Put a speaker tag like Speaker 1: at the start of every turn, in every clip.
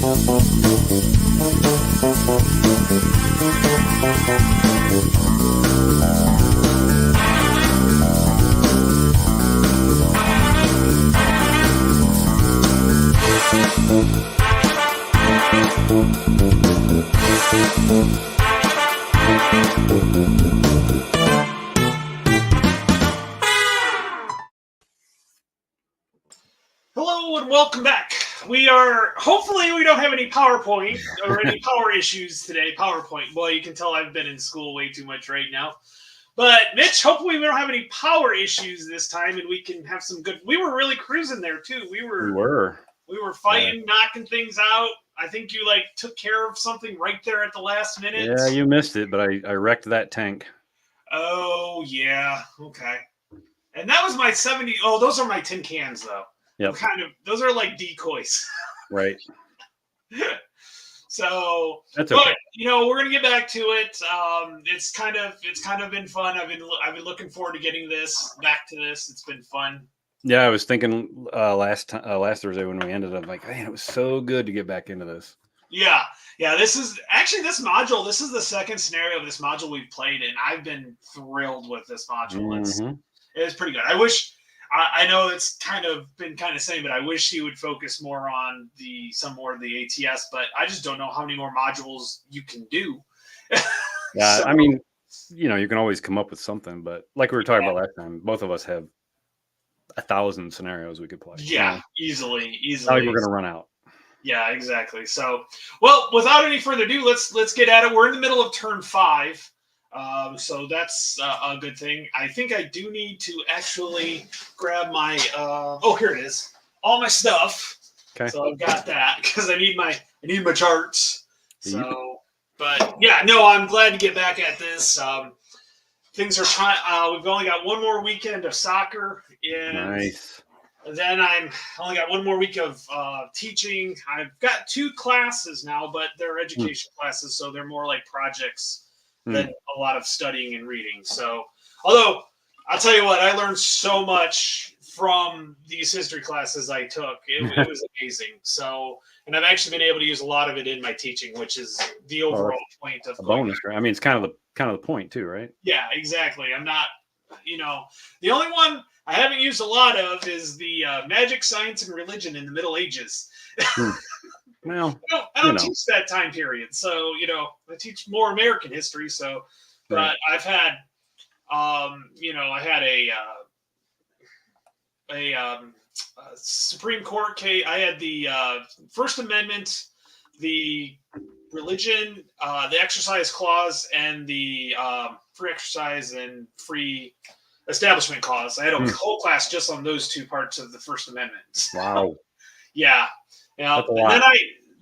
Speaker 1: Hello and welcome back. Hopefully we don't have any PowerPoint or any power issues today. PowerPoint. Boy, you can tell I've been in school way too much right now. But Mitch, hopefully we don't have any power issues this time and we can have some good. We were really cruising there too. We were fighting, knocking things out. I think you took care of something right there at the last minute.
Speaker 2: Yeah, you missed it, but I wrecked that tank.
Speaker 1: Oh yeah. Okay. And that was my 70. Oh, those are my tin cans though.
Speaker 2: Yep.
Speaker 1: Those are like decoys.
Speaker 2: Right.
Speaker 1: So,
Speaker 2: that's okay.
Speaker 1: But, we're gonna get back to it. It's kind of been fun. I've been looking forward to back to this. It's been fun.
Speaker 2: Yeah, I was thinking last Thursday when we ended up like, man, it was so good to get back into this.
Speaker 1: Yeah. This is actually this module. This is the second scenario of this module we've played, and I've been thrilled with this module.
Speaker 2: Mm-hmm.
Speaker 1: It's pretty good. I know it's been saying, but I wish he would focus more on some more of the ATS, but I just don't know how many more modules you can do.
Speaker 2: Yeah, so, I mean, you can always come up with something, but like we were talking about last time, both of us have 1,000 scenarios we could play.
Speaker 1: Yeah, easily.
Speaker 2: Not like we're going to run out.
Speaker 1: Yeah, exactly. So, well, without any further ado, let's get at it. We're in the middle of turn 5. So that's a good thing. I think I do need to actually grab my, here it is. All my stuff.
Speaker 2: Okay.
Speaker 1: So I've got that because I need my charts. So, but yeah, no, I'm glad to get back at this. Things are we've only got one more weekend of soccer. And
Speaker 2: nice.
Speaker 1: Then I only got one more week of teaching. I've got 2 classes now, but they're education classes. So they're more like projects than a lot of studying and reading. So, although I'll tell you what, I learned so much from these history classes I took. It was amazing. So, and I've actually been able to use a lot of it in my teaching, which is the overall point of
Speaker 2: a bonus, right? I mean, it's kind of the point too, right?
Speaker 1: Yeah, exactly. I'm not, the only one I haven't used a lot of is the magic, science, and religion in the Middle Ages.
Speaker 2: Well,
Speaker 1: I don't teach that time period, so I teach more American history. So, but I've had, I had a Supreme Court case. I had the First Amendment, the religion, the Exercise Clause, and the free exercise and free establishment clause. I had a whole class just on those 2 parts of the First Amendment.
Speaker 2: Wow.
Speaker 1: Yeah. And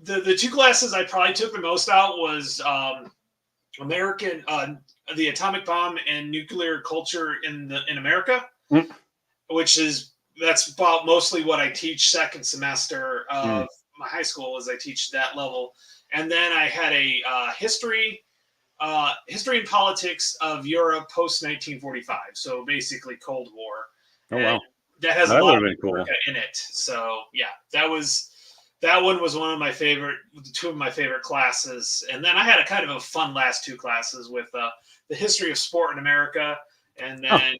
Speaker 1: then the 2 classes I probably took the most out was American, the atomic bomb and nuclear culture in America, that's about mostly what I teach second semester of my high school, as I teach that level. And then I had a history and politics of Europe post 1945. So basically Cold War.
Speaker 2: Oh wow.
Speaker 1: That has a lot of America in it. So yeah, that one was one of my 2 of my favorite classes. And then I had a kind of a fun last 2 classes with the history of sport in America, and then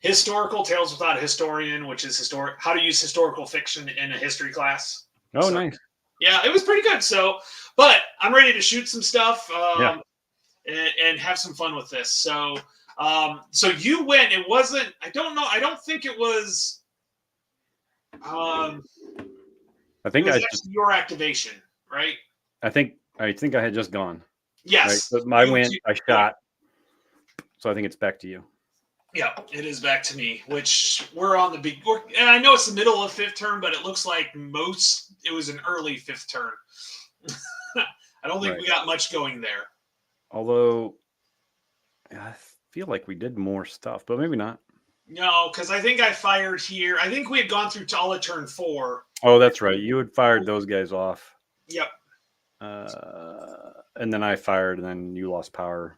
Speaker 1: historical tales without a historian, which is how to use historical fiction in a history class.
Speaker 2: Oh, nice.
Speaker 1: Yeah, it was pretty good. So, but I'm ready to shoot some stuff and have some fun with this. So, so you went. It wasn't. I don't know. I don't think it was.
Speaker 2: I think
Speaker 1: it was your activation, right?
Speaker 2: I think I had just gone.
Speaker 1: Yes.
Speaker 2: Right? But I shot. So I think it's back to you.
Speaker 1: Yeah, it is back to me, which we're on the big. And I know it's the middle of 5th turn, but it looks like it was an early 5th turn. I don't think we got much going there.
Speaker 2: Although I feel like we did more stuff, but maybe not.
Speaker 1: No, because I think I fired here. I think we had gone through all of turn 4.
Speaker 2: Oh, that's right. You had fired those guys off.
Speaker 1: Yep.
Speaker 2: And then I fired, and then you lost power.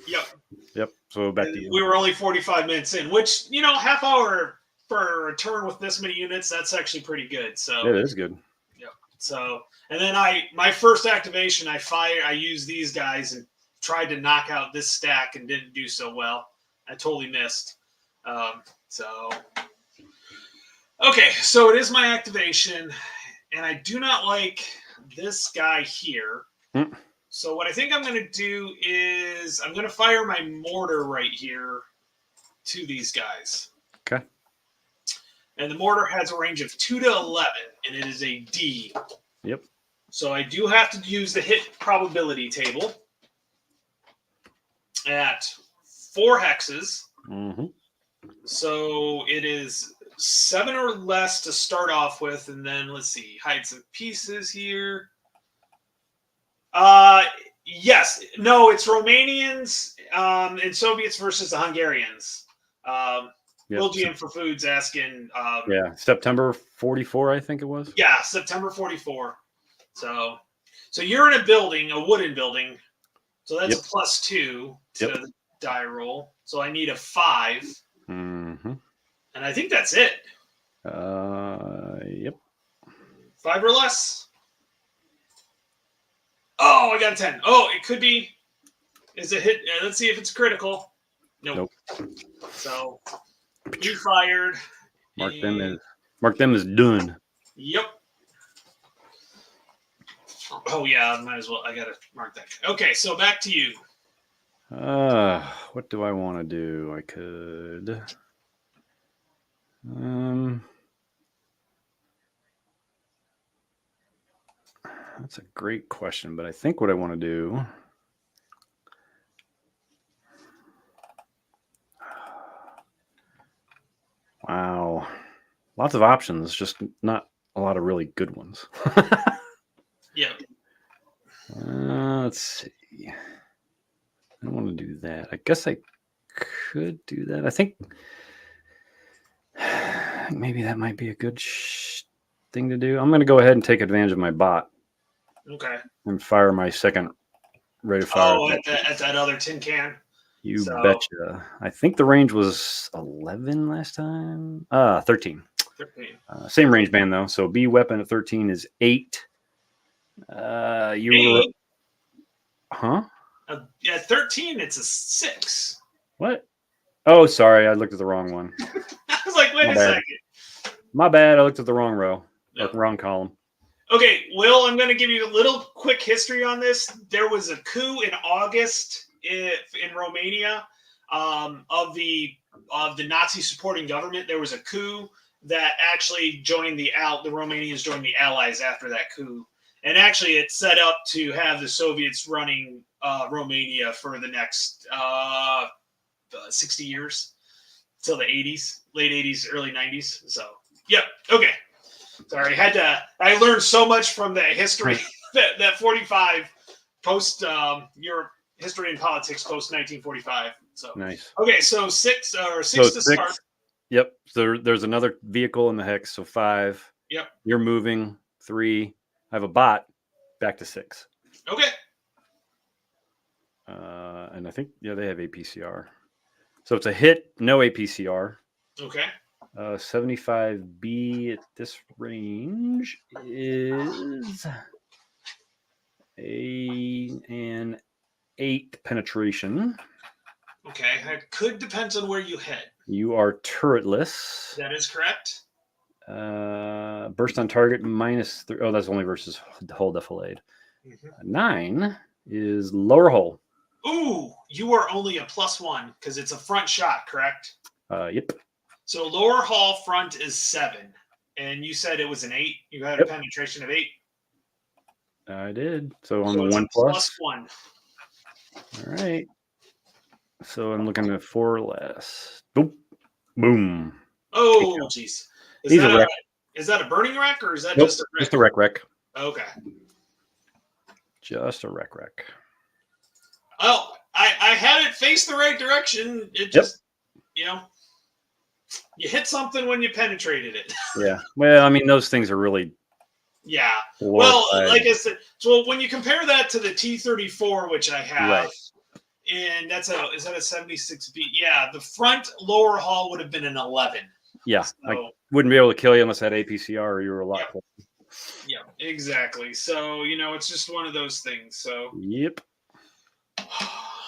Speaker 2: Yep. So back to you.
Speaker 1: We were only 45 minutes in, which, half hour for a turn with this many units, that's actually pretty good. So
Speaker 2: it is good.
Speaker 1: Yep. So, and then my first activation, I used these guys and tried to knock out this stack and didn't do so well. I totally missed. So, okay, so it is my activation, and I do not like this guy here. So what I think I'm going to do is I'm going to fire my mortar right here to these guys.
Speaker 2: Okay.
Speaker 1: And the mortar has a range of 2 to 11, and it is a D.
Speaker 2: Yep.
Speaker 1: So I do have to use the hit probability table at 4 hexes.
Speaker 2: Mm-hmm.
Speaker 1: So it is 7 or less to start off with, and then let's see, hide some pieces here. Yes, no, it's Romanians and Soviets versus the Hungarians. Will GM for Foods asking.
Speaker 2: September 44, I think it was.
Speaker 1: Yeah, September 44. So you're in a building, a wooden building. So that's a +2 to the die roll. So I need a 5.
Speaker 2: Mm-hmm.
Speaker 1: And I think that's it.
Speaker 2: Yep.
Speaker 1: 5 or less. Oh, I got a 10. Oh, it could be. Is it hit? Let's see if it's critical. Nope. So you fired.
Speaker 2: Mark them as done.
Speaker 1: Yep. Oh yeah, might as well. I gotta mark that. Okay, so back to you.
Speaker 2: What do I want to do? I could. That's a great question, but I think what I want to do. Wow. Lots of options, just not a lot of really good ones.
Speaker 1: Yeah.
Speaker 2: Let's see. I don't want to do that. I guess I could do that. I think maybe that might be a good thing to do. I'm going to go ahead and take advantage of my bot.
Speaker 1: Okay.
Speaker 2: And fire my second rate of fire.
Speaker 1: Oh, at that other tin can?
Speaker 2: You betcha. I think the range was 11 last time. 13.
Speaker 1: 13.
Speaker 2: Same range band, though. So B weapon at 13 is 8. You
Speaker 1: 8?
Speaker 2: Huh?
Speaker 1: At 13, it's a 6.
Speaker 2: What? Oh, sorry. I looked at the wrong one.
Speaker 1: I was like, wait a second.
Speaker 2: My bad. I looked at the row. Or the wrong column.
Speaker 1: Okay, Will, I'm going to give you a little quick history on this. There was a coup in August in Romania of the Nazi supporting government. There was a coup that actually joined the Romanians joined the Allies after that coup. And actually it set up to have the Soviets running Romania for the next 60 years till the 80s, late 80s, early 90s. So, yep. Okay. Sorry, I learned so much from that history, that 45 post your history and politics post 1945. So
Speaker 2: nice.
Speaker 1: Okay, so 6 to start.
Speaker 2: Yep. So there's another vehicle in the hex. So 5.
Speaker 1: Yep.
Speaker 2: You're moving 3. I have a bot. Back to 6.
Speaker 1: Okay.
Speaker 2: And I think they have APCR. So it's a hit, no APCR.
Speaker 1: Okay.
Speaker 2: 75B at this range is an 8 penetration.
Speaker 1: Okay, it could depend on where you hit.
Speaker 2: You are turretless.
Speaker 1: That is correct.
Speaker 2: Burst on target -3. Oh, that's only versus hull defilade. Mm-hmm. 9 is lower hull.
Speaker 1: Ooh, you are only a +1 because it's a front shot, correct?
Speaker 2: Yep.
Speaker 1: So lower hull front is 7, and you said it was an 8. You had a penetration of 8.
Speaker 2: I did. So on the 1+.
Speaker 1: +1.
Speaker 2: All right. So I'm looking at 4 less. Boom. Boom.
Speaker 1: Oh, jeez. Is that a burning wreck or is that just a wreck?
Speaker 2: Just a wreck?
Speaker 1: Okay.
Speaker 2: Just a wreck.
Speaker 1: Well, I had it face the right direction. It just, you hit something when you penetrated it.
Speaker 2: Yeah. Well, I mean, those things are really.
Speaker 1: Yeah. Well, like I said, so when you compare that to the T-34, which I have,
Speaker 2: right.
Speaker 1: And is that a 76B? Yeah, the front lower hull would have been an 11.
Speaker 2: Yeah,
Speaker 1: so,
Speaker 2: I wouldn't be able to kill you unless I had APCR or you were a lot closer.
Speaker 1: Yeah, exactly. So, it's just one of those things. So,
Speaker 2: Yep.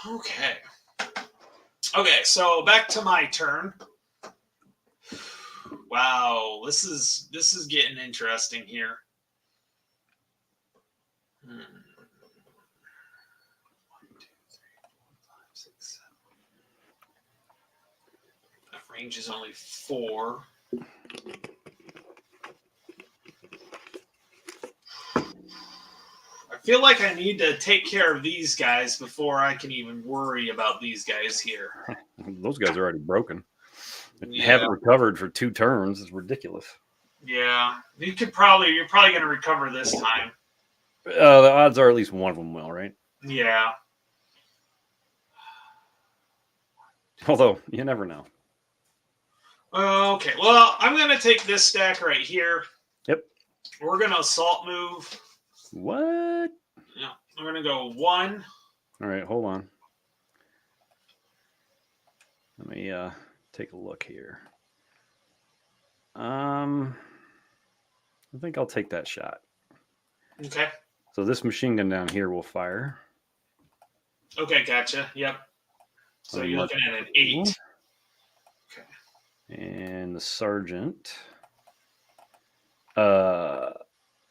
Speaker 1: okay. Okay, so back to my turn. Wow, this is getting interesting here. Hmm. 1, 2, 3, 4, 5, 6, 7. That range is only 4. I feel like I need to take care of these guys before I can even worry about these guys here.
Speaker 2: Those guys are already broken.
Speaker 1: Yeah.
Speaker 2: Haven't recovered for 2 turns. It's ridiculous.
Speaker 1: Yeah, you're probably going to recover this time.
Speaker 2: The odds are at least one of them will, right?
Speaker 1: Yeah.
Speaker 2: Although you never know.
Speaker 1: Okay, well, I'm going to take this stack right here.
Speaker 2: Yep.
Speaker 1: We're going to assault move.
Speaker 2: What?
Speaker 1: Yeah, we're going to go 1.
Speaker 2: All right, hold on. Let me take a look here. I think I'll take that shot.
Speaker 1: Okay.
Speaker 2: So this machine gun down here will fire.
Speaker 1: Okay, gotcha. Yep. So you're looking at an 8. Okay.
Speaker 2: And the sergeant.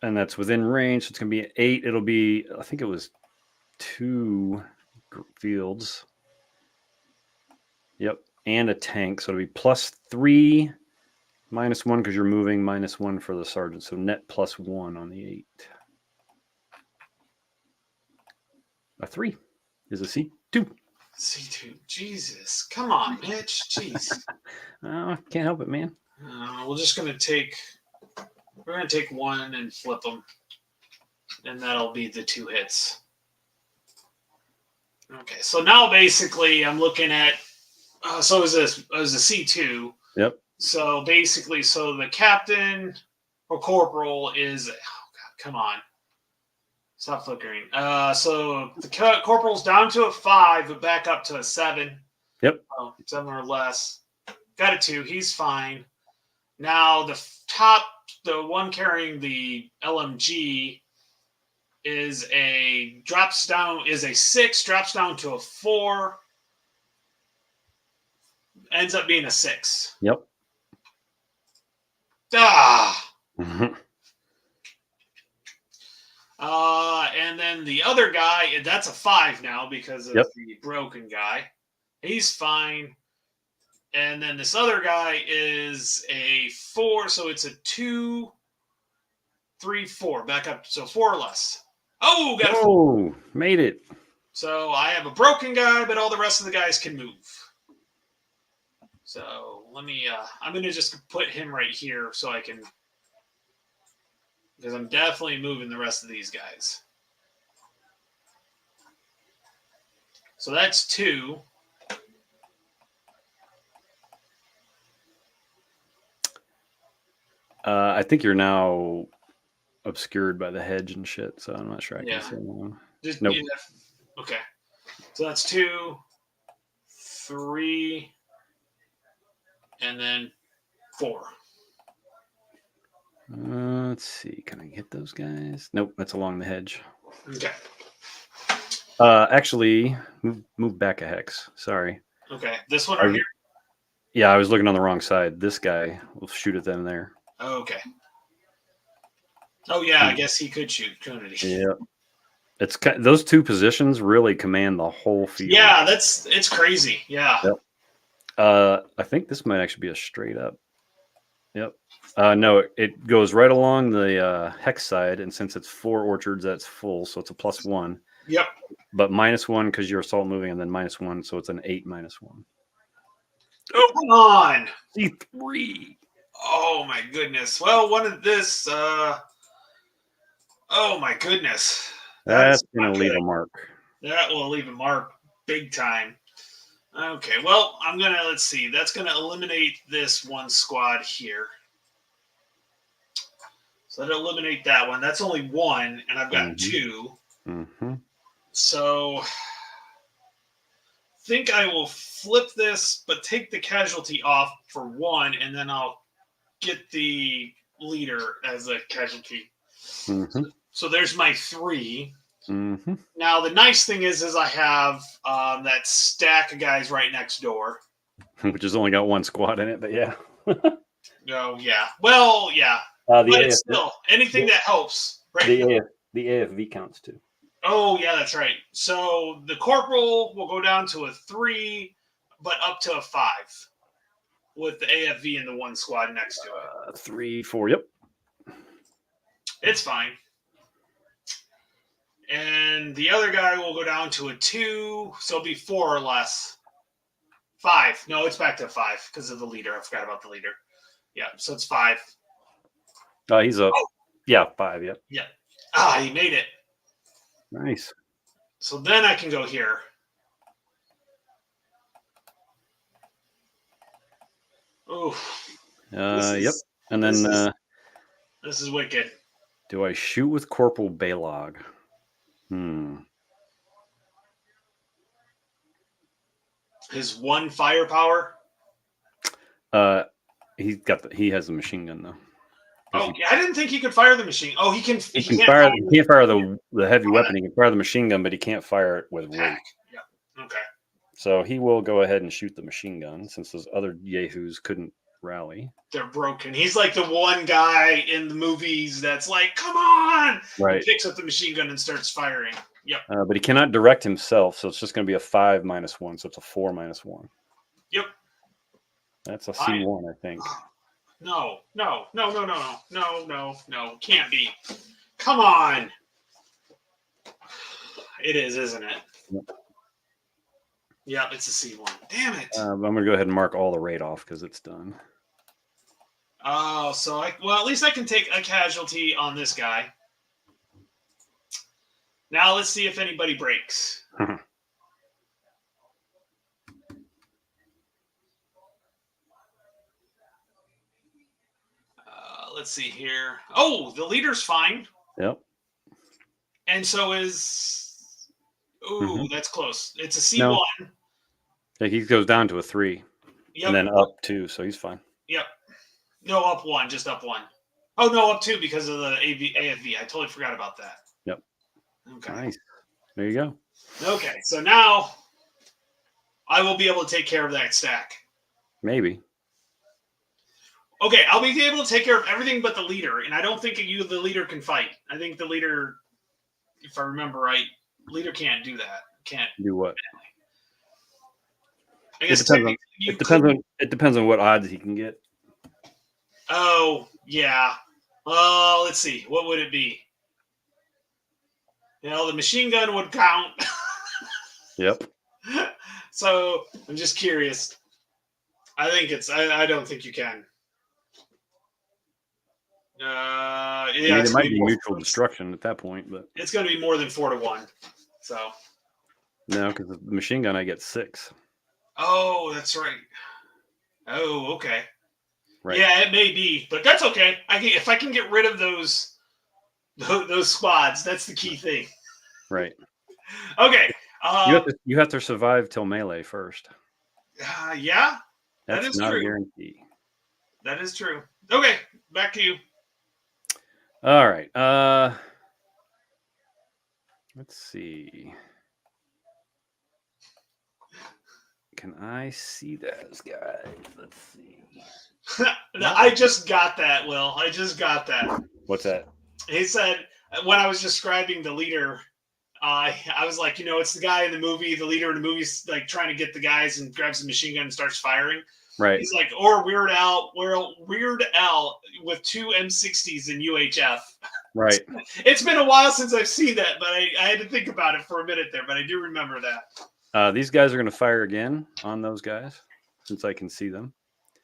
Speaker 2: And that's within range. So it's going to be an 8. It'll be, I think it was 2 fields. Yep. And a tank. So it'll be +3, -1 because you're moving, -1 for the sergeant. So net +1 on the 8. A 3 is a C2.
Speaker 1: C2. Jesus. Come on, Mitch. Jeez.
Speaker 2: Can't help it, man.
Speaker 1: We're going to take 1 and flip them. And that'll be the 2 hits. Okay, so now basically I'm looking at, so it was a C2.
Speaker 2: Yep.
Speaker 1: So basically, the captain or corporal is, oh God, come on. Stop flickering. So the corporal's down to a 5, but back up to a 7.
Speaker 2: Yep.
Speaker 1: 7 or less. Got a 2. He's fine. Now the one carrying the LMG is a 6, drops down to a 4, ends up being a 6.
Speaker 2: Yep.
Speaker 1: And then the other guy, that's a 5 now because of the broken guy. He's fine. And then this other guy is a 4, so it's a 2, 3, 4. Back up, so 4 or less. Oh, got a 4.
Speaker 2: Oh, made it.
Speaker 1: So I have a broken guy, but all the rest of the guys can move. So let me, I'm going to just put him right here so I can, because I'm definitely moving the rest of these guys. So that's 2.
Speaker 2: I think you're now obscured by the hedge and shit, so I'm not sure I can see anyone. Nope.
Speaker 1: Okay. So that's 2, 3, and then 4.
Speaker 2: Let's see. Can I get those guys? Nope, that's along the hedge.
Speaker 1: Okay.
Speaker 2: Actually, move back a hex. Sorry.
Speaker 1: Okay. This one right here?
Speaker 2: Yeah, I was looking on the wrong side. This guy will shoot at them there.
Speaker 1: Okay. Oh, yeah, I guess he could shoot, couldn't he?
Speaker 2: Yeah. It's those 2 positions really command the whole field.
Speaker 1: Yeah, it's crazy. Yeah.
Speaker 2: Yep. I think this might actually be a straight up. Yep. No, it goes right along the hex side, and since it's 4 orchards, that's full, so it's a +1.
Speaker 1: Yep.
Speaker 2: But -1 because you're assault moving, and then -1, so it's an 8 -1.
Speaker 1: Oh, come on.
Speaker 2: C3.
Speaker 1: Oh my goodness. Well, one of this. Oh my goodness.
Speaker 2: That's gonna leave a mark.
Speaker 1: That will leave a mark big time. Okay, well, let's see. That's gonna eliminate this one squad here. So that'll eliminate that one. That's only 1, and I've got 2.
Speaker 2: Mm-hmm.
Speaker 1: So I think I will flip this, but take the casualty off for 1, and then I'll get the leader as a casualty.
Speaker 2: Mm-hmm.
Speaker 1: So there's my 3.
Speaker 2: Mm-hmm.
Speaker 1: Now the nice thing is I have that stack of guys right next door.
Speaker 2: Which has only got 1 squad in it, but yeah.
Speaker 1: Oh yeah. Well, yeah.
Speaker 2: The
Speaker 1: But
Speaker 2: AF,
Speaker 1: it's still anything that helps, right?
Speaker 2: the AFV counts too.
Speaker 1: Oh yeah, that's right. So the corporal will go down to a 3, but up to a 5 with the AFV and the 1 squad next to it.
Speaker 2: 3, 4. Yep.
Speaker 1: It's fine. And the other guy will go down to a 2, so it'll be 4 or less. 5. No, it's back to 5 because of the leader. I forgot about the leader. Yeah, so it's 5.
Speaker 2: He's up. Oh. Yeah, 5. Yep.
Speaker 1: Yeah. He made it.
Speaker 2: Nice.
Speaker 1: So then I can go here. Oof.
Speaker 2: Yep. And then
Speaker 1: this is wicked.
Speaker 2: Do I shoot with Corporal Baylog?
Speaker 1: His 1 firepower.
Speaker 2: He has the machine gun though.
Speaker 1: Oh, I didn't think he could fire the machine. Oh, he can.
Speaker 2: He can't fire the heavy weapon. He can fire the machine gun, but he can't fire it with weight.
Speaker 1: Yeah. Okay.
Speaker 2: So he will go ahead and shoot the machine gun since those other yahoos couldn't rally.
Speaker 1: They're broken. He's like the one guy in the movies that's like, "Come on!"
Speaker 2: Right.
Speaker 1: He picks up the machine gun and starts firing. Yep.
Speaker 2: But he cannot direct himself, so it's just going to be a 5 - 1, so it's a 4 - 1.
Speaker 1: Yep.
Speaker 2: That's a C1, I think.
Speaker 1: No. Can't be. Come on. It is, isn't it? Yep, it's a C1. Damn it.
Speaker 2: I'm going to go ahead and mark all the raid off because it's done.
Speaker 1: Oh, so at least I can take a casualty on this guy. Now let's see if anybody breaks. Let's see here. Oh, the leader's fine.
Speaker 2: Yep.
Speaker 1: And so is... Ooh, that's close. It's a C1.
Speaker 2: No. Yeah, he goes down to a 3.
Speaker 1: Yep.
Speaker 2: And then up 2, so he's fine.
Speaker 1: Yep. No, up 1, just up 1. Oh, no, up 2 because of the AFV. I totally forgot about that.
Speaker 2: Yep.
Speaker 1: Okay.
Speaker 2: Nice. There you go.
Speaker 1: Okay, so now I will be able to take care of that stack.
Speaker 2: Maybe.
Speaker 1: Okay, I'll be able to take care of everything but the leader, and I don't think the leader can fight. I think the leader, if I remember right, leader can't do that. Can't
Speaker 2: do what?
Speaker 1: I guess
Speaker 2: it depends on what odds he can get.
Speaker 1: Oh, yeah. Let's see. What would it be? The machine gun would count.
Speaker 2: Yep.
Speaker 1: So I'm just curious. I don't think you can.
Speaker 2: It might be mutual destruction at that point, but
Speaker 1: it's going to be more than 4 to 1. So
Speaker 2: no, because the machine gun I get 6.
Speaker 1: Oh, that's right. Oh, okay.
Speaker 2: Right.
Speaker 1: Yeah, it may be, but that's okay. If I can get rid of those squads, that's the key thing.
Speaker 2: Right.
Speaker 1: Okay.
Speaker 2: You have to survive till melee first.
Speaker 1: Yeah.
Speaker 2: That's not a guarantee.
Speaker 1: That is true. Okay, back to you.
Speaker 2: All right. Let's see. Can I see those guys? Let's see.
Speaker 1: I just got that, Will. I just got that.
Speaker 2: What's that?
Speaker 1: He said, when I was describing the leader, I was like, it's the guy in the movie, the leader in the movie's like trying to get the guys and grabs the machine gun and starts firing.
Speaker 2: Right.
Speaker 1: He's like, or Weird Al with 2 M60s in UHF.
Speaker 2: Right.
Speaker 1: It's been a while since I've seen that, but I had to think about it for a minute there, but I do remember that.
Speaker 2: These guys are going to fire again on those guys since I can see them.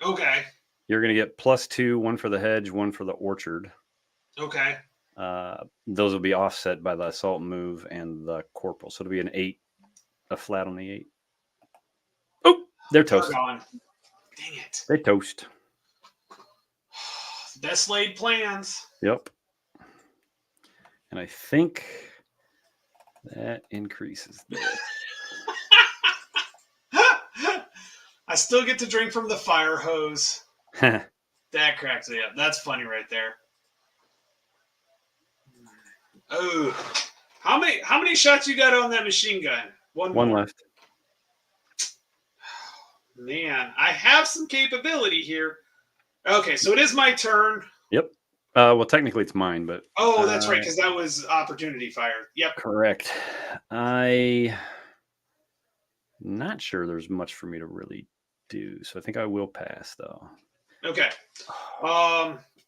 Speaker 1: Okay.
Speaker 2: You're going to get +2, 1 for the hedge, 1 for the orchard.
Speaker 1: Okay.
Speaker 2: Those will be offset by the assault move and the corporal. So it'll be an 8, a flat on the 8. Oh, they're toast.
Speaker 1: Dang it.
Speaker 2: They toast.
Speaker 1: Best laid plans.
Speaker 2: Yep. And I think that increases this.
Speaker 1: I still get to drink from the fire hose. That cracks me up. That's funny right there. Oh, how many shots you got on that machine gun? One
Speaker 2: One
Speaker 1: more.
Speaker 2: left.
Speaker 1: Man, I have some capability here. Okay, so it is my turn.
Speaker 2: Yep. Well, technically it's mine, but
Speaker 1: Oh, that's right, because that was opportunity fire. Yep.
Speaker 2: correct. I not sure there's much for me to really do, so I think I will pass though.
Speaker 1: Okay.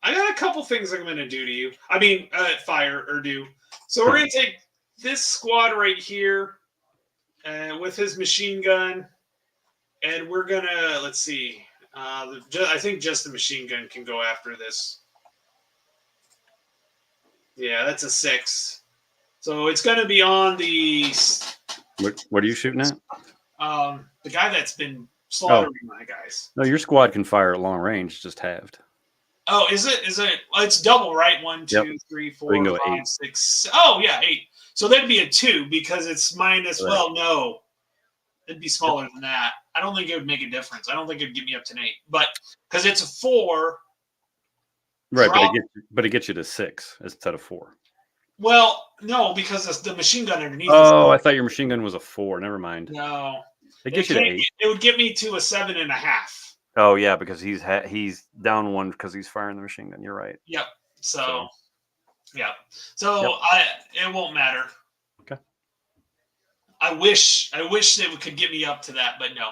Speaker 1: I got a couple things I'm going to do to you. I mean, fire or do. So we're going to take this squad right here with his machine gun, and we're going to, let's see. I think just the machine gun can go after this. Yeah, that's a 6. So it's going to be on the
Speaker 2: What are you shooting at?
Speaker 1: the guy that's been slaughtering my guys.
Speaker 2: No, your squad can fire at long range, just halved.
Speaker 1: Oh, is it? It's double, right? 1, 2,
Speaker 2: Yep.
Speaker 1: 3,
Speaker 2: So you can
Speaker 1: 4,
Speaker 2: go
Speaker 1: 5,
Speaker 2: eight.
Speaker 1: 6. Oh, yeah, 8. So that'd be a 2 because it's minus.
Speaker 2: Right.
Speaker 1: Well, no, it'd be smaller than that. I don't think it would make a difference. I don't think it'd get me up to an 8, but because it's a 4.
Speaker 2: Right, but it gets you to 6 instead of 4.
Speaker 1: Well, no, because it's the machine gun underneath.
Speaker 2: Oh, I thought your machine gun was a 4. Never mind.
Speaker 1: No,
Speaker 2: It gets you to 8.
Speaker 1: It would get me to a 7.5.
Speaker 2: Oh yeah, because he's down 1 because he's firing the machine gun. You're right.
Speaker 1: Yep. So yep. It won't matter.
Speaker 2: Okay.
Speaker 1: I wish it could get me up to that, but no.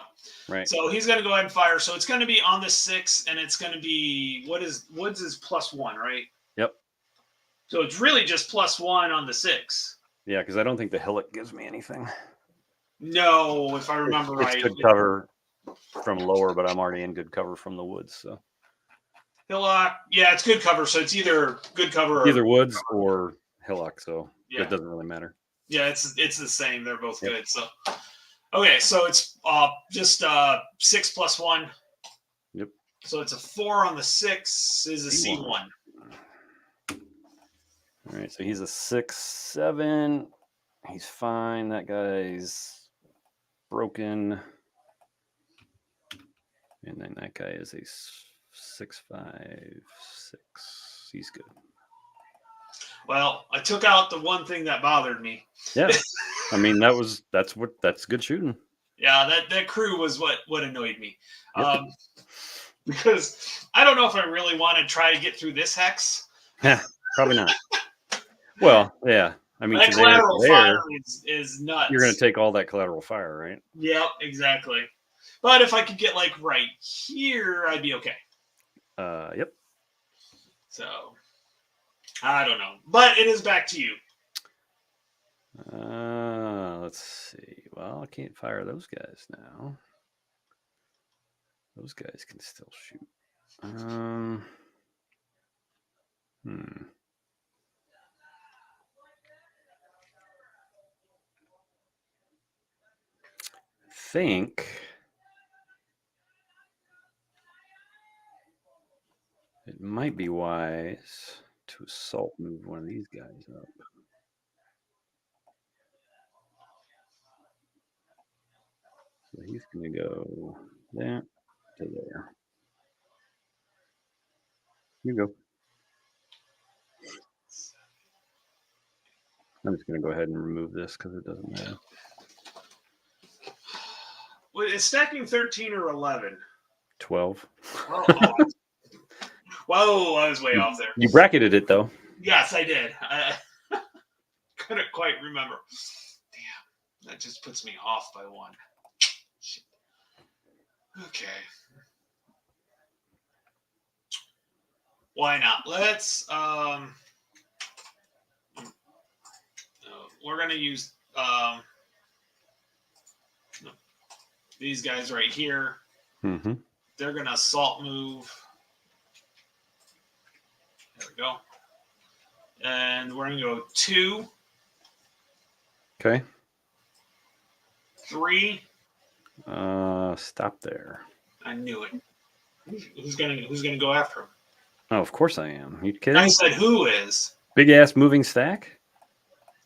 Speaker 2: Right.
Speaker 1: So he's going to go ahead and fire. So it's going to be on the 6, and it's going to be Woods is +1, right?
Speaker 2: Yep.
Speaker 1: So it's really just +1 on the 6.
Speaker 2: Yeah, because I don't think the hillock gives me anything.
Speaker 1: No, if I remember right.
Speaker 2: It's good cover from lower, but I'm already in good cover from the woods. So
Speaker 1: Hillock, yeah, it's good cover. So it's either good cover or
Speaker 2: either woods or hillock. So
Speaker 1: yeah.
Speaker 2: It doesn't really matter.
Speaker 1: Yeah, it's the same. They're both good. So okay, so it's just 6 + 1.
Speaker 2: Yep.
Speaker 1: So it's a 4 on the 6 is a C1.
Speaker 2: All right, so he's a 6, 7. He's fine. That guy's broken. And then that guy is a 6, 5, 6. He's good.
Speaker 1: Well, I took out the one thing that bothered me.
Speaker 2: Yeah. I mean, that's good shooting.
Speaker 1: Yeah, that crew was what annoyed me.
Speaker 2: Yep.
Speaker 1: Because I don't know if I really want to try to get through this hex.
Speaker 2: Yeah, probably not. Well, yeah. I mean,
Speaker 1: that collateral fire is nuts.
Speaker 2: You're going to take all that collateral fire, right?
Speaker 1: Yep, exactly. But if I could get like right here, I'd be okay.
Speaker 2: Yep.
Speaker 1: So I don't know, but it is back to you.
Speaker 2: Let's see. Well, I can't fire those guys now. Those guys can still shoot. Think it might be wise to assault move one of these guys up. So he's going to go there to there. You go. I'm just going to go ahead and remove this because it doesn't matter.
Speaker 1: Well, is stacking 13 or 11?
Speaker 2: 12.
Speaker 1: Whoa, I was way off there.
Speaker 2: You bracketed it, though.
Speaker 1: Yes, I did. I couldn't quite remember. Damn, that just puts me off by 1. Shit. Okay. Why not? Let's we're gonna use these guys right here.
Speaker 2: Mm-hmm.
Speaker 1: They're gonna assault move. There we go. And we're gonna go 2.
Speaker 2: Okay.
Speaker 1: 3.
Speaker 2: Stop there.
Speaker 1: I knew it. Who's gonna go after him?
Speaker 2: Oh, of course I am. You kidding?
Speaker 1: I said who is.
Speaker 2: Big ass moving stack.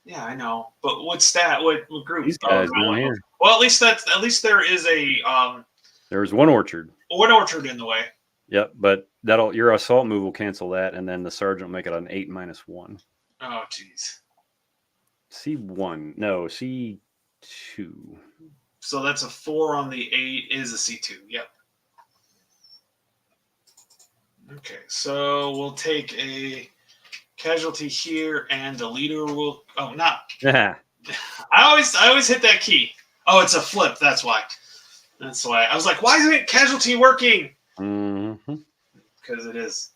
Speaker 1: Yeah, I know. But what stat? What group?
Speaker 2: These guys down here.
Speaker 1: Well, at least there is a
Speaker 2: There's one orchard.
Speaker 1: One orchard in the way.
Speaker 2: Yep, but your assault move will cancel that, and then the sergeant will make it an 8 - 1.
Speaker 1: Oh, jeez.
Speaker 2: C1. No, C2.
Speaker 1: So that's a 4 on the 8 is a C2. Yep. Okay, so we'll take a casualty here, and the leader will. Oh, not.
Speaker 2: Yeah.
Speaker 1: I always hit that key. Oh, it's a flip. That's why. That's why. I was like, why isn't casualty working?
Speaker 2: Mm-hmm.
Speaker 1: Because it is.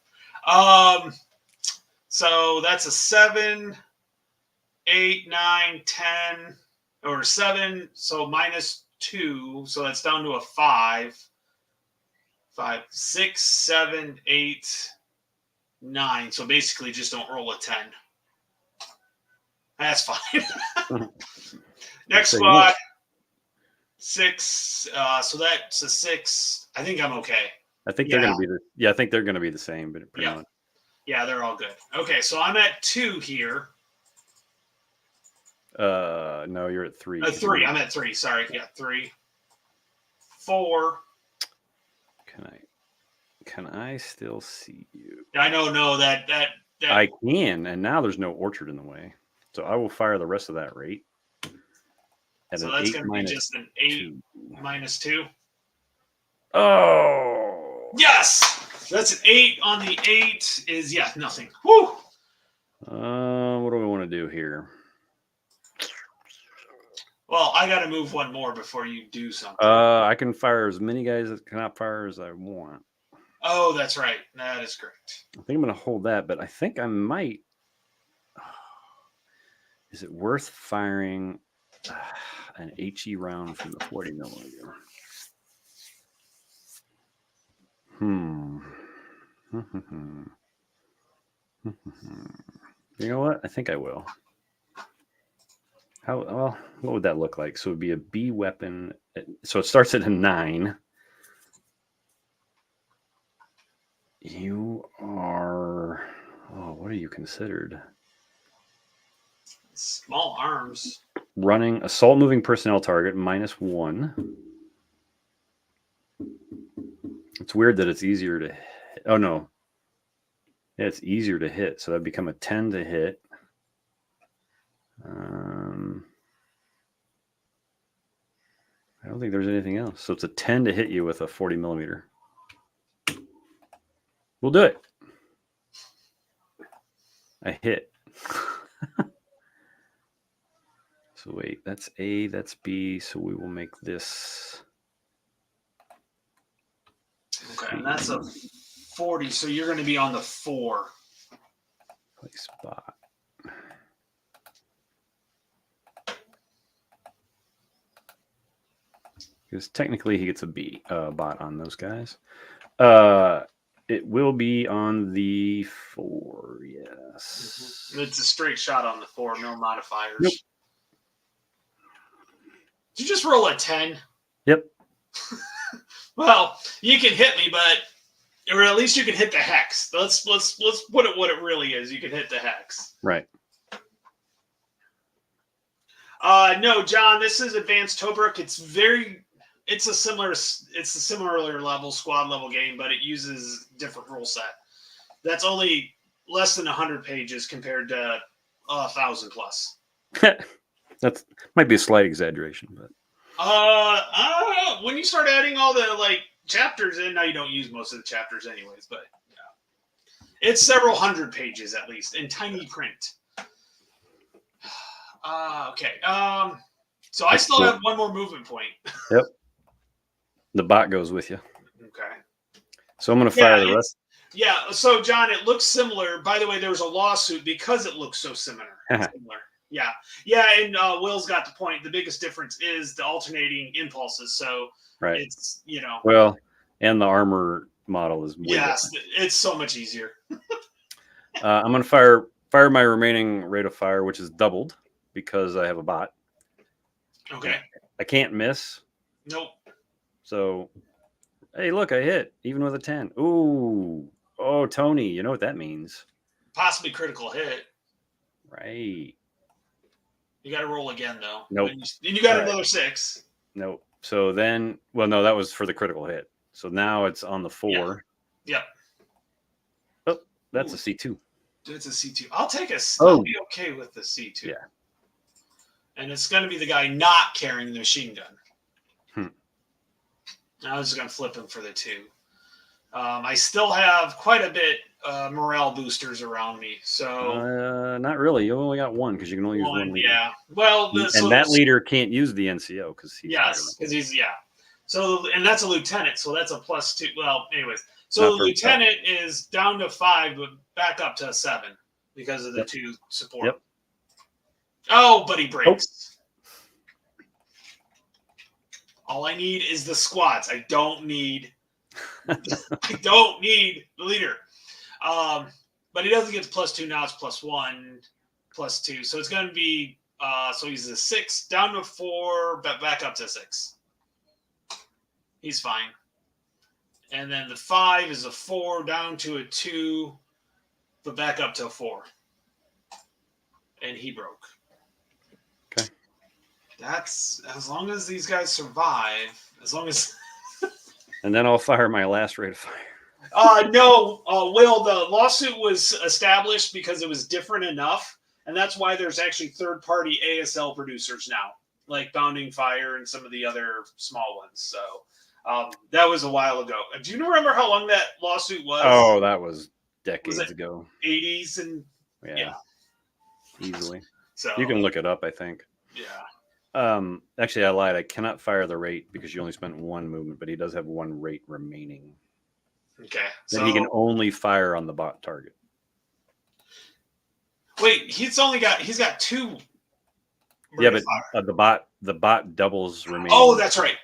Speaker 1: So that's a 7, 8, 9, 10, or 7. So -2. So that's down to a 5. 5, 6, 7, 8, 9. So basically, just don't roll a 10. That's fine. Next squad, 6. So that's a 6. I think I'm okay.
Speaker 2: I think they're going to be I think they're going to be the same, but pretty much.
Speaker 1: Yeah, they're all good. Okay, so I'm at 2 here.
Speaker 2: No, you're at 3.
Speaker 1: 3. I'm at 3. Sorry. Yeah, 3. 4.
Speaker 2: Can I still see you?
Speaker 1: I know. No, that
Speaker 2: I can, and now there's no orchard in the way, so I will fire the rest of that rate.
Speaker 1: So that's going to be just an 8 -2.
Speaker 2: Oh,
Speaker 1: yes, that's an 8 on the 8. Is nothing. Woo.
Speaker 2: What do we want to do here?
Speaker 1: Well, I got to move one more before you do something.
Speaker 2: I can fire as many guys that cannot fire as I want.
Speaker 1: Oh, that's right. That is correct.
Speaker 2: I think I'm going to hold that, but I think I might. Is it worth firing an HE round from the 40 millimeter? You know what? I think I will. What would that look like? So it would be a B weapon. So it starts at a 9. You are. Oh, what are you considered?
Speaker 1: Small arms.
Speaker 2: Running assault moving personnel target -1. It's weird that it's easier to. Oh no. Yeah, it's easier to hit, so that'd become a 10 to hit. I don't think there's anything else. So it's a 10 to hit you with a 40 millimeter. We'll do it. I hit. So wait, that's A, that's B. So we will make this.
Speaker 1: Okay, and that's a 40. So you're going to be on the 4.
Speaker 2: Play spot. Because technically he gets a B bot on those guys. It will be on the 4, yes.
Speaker 1: Mm-hmm. It's a straight shot on the 4, no modifiers.
Speaker 2: Nope.
Speaker 1: Did you just roll a 10?
Speaker 2: Yep.
Speaker 1: Well, you can hit me, or at least you can hit the hex. Let's put it what it really is. You can hit the hex.
Speaker 2: Right.
Speaker 1: No, John, this is Advanced Tobruk. It's a similar level, squad level game, but it uses different rule set. That's only less than 100 pages compared to 1,000 plus.
Speaker 2: That might be a slight exaggeration, but
Speaker 1: when you start adding all the chapters in, now you don't use most of the chapters anyways, but yeah. It's several hundred pages at least in tiny print. Okay. So I still have one more movement point.
Speaker 2: Yep. The bot goes with you.
Speaker 1: Okay.
Speaker 2: So I'm going to fire the rest.
Speaker 1: Yeah. So John, it looks similar. By the way, there was a lawsuit because it looks so similar. Yeah. Yeah. And Will's got the point. The biggest difference is the alternating impulses. So
Speaker 2: right.
Speaker 1: It's,
Speaker 2: Well, and the armor model is way
Speaker 1: yes, it's so much easier.
Speaker 2: I'm going to fire my remaining rate of fire, which is doubled because I have a bot.
Speaker 1: Okay.
Speaker 2: I can't miss.
Speaker 1: Nope.
Speaker 2: So, hey, look, I hit even with a 10. Ooh. Oh, Tony, you know what that means?
Speaker 1: Possibly critical hit.
Speaker 2: Right.
Speaker 1: You got to roll again, though.
Speaker 2: Nope.
Speaker 1: Then you got another 6.
Speaker 2: Nope. So then, well, no, that was for the critical hit. So now it's on the 4.
Speaker 1: Yep.
Speaker 2: Oh, that's a C2.
Speaker 1: It's a C2. I'll be okay with the C2.
Speaker 2: Yeah.
Speaker 1: and it's going to be the guy not carrying the machine gun. I was just going to flip him for the 2. I still have quite a bit morale boosters around me, so
Speaker 2: not really. You only got 1 because you can only use 1 leader.
Speaker 1: Yeah, well,
Speaker 2: and that leader can't use the NCO because he's
Speaker 1: So, and that's a lieutenant, so that's a +2. Well, anyways, so the lieutenant is down to 5, but back up to 7 because of the 2 support.
Speaker 2: Yep.
Speaker 1: Oh, but he breaks. All I need is the squads. I don't need the leader. But he doesn't get to +2 now. It's +1, +2. So it's going to be. So he's a 6 down to 4, but back up to 6. He's fine. And then the 5 is a 4 down to a 2, but back up to a 4. And he broke.
Speaker 2: Okay.
Speaker 1: That's as long as these guys survive. As long as.
Speaker 2: And then I'll fire my last rate of fire.
Speaker 1: No, Will, the lawsuit was established because it was different enough. And that's why there's actually third-party ASL producers now, like Bounding Fire and some of the other small ones. So that was a while ago. Do you remember how long that lawsuit was?
Speaker 2: Oh, that was decades ago.
Speaker 1: 80s and
Speaker 2: yeah. Easily.
Speaker 1: So
Speaker 2: you can look it up, I think.
Speaker 1: Yeah.
Speaker 2: Actually, I lied. I cannot fire the rate because you only spent 1 movement, but he does have 1 rate remaining.
Speaker 1: Okay.
Speaker 2: So he can only fire on the bot target.
Speaker 1: Wait, he's got 2.
Speaker 2: Yeah, but the bot doubles remaining.
Speaker 1: Oh, that's right.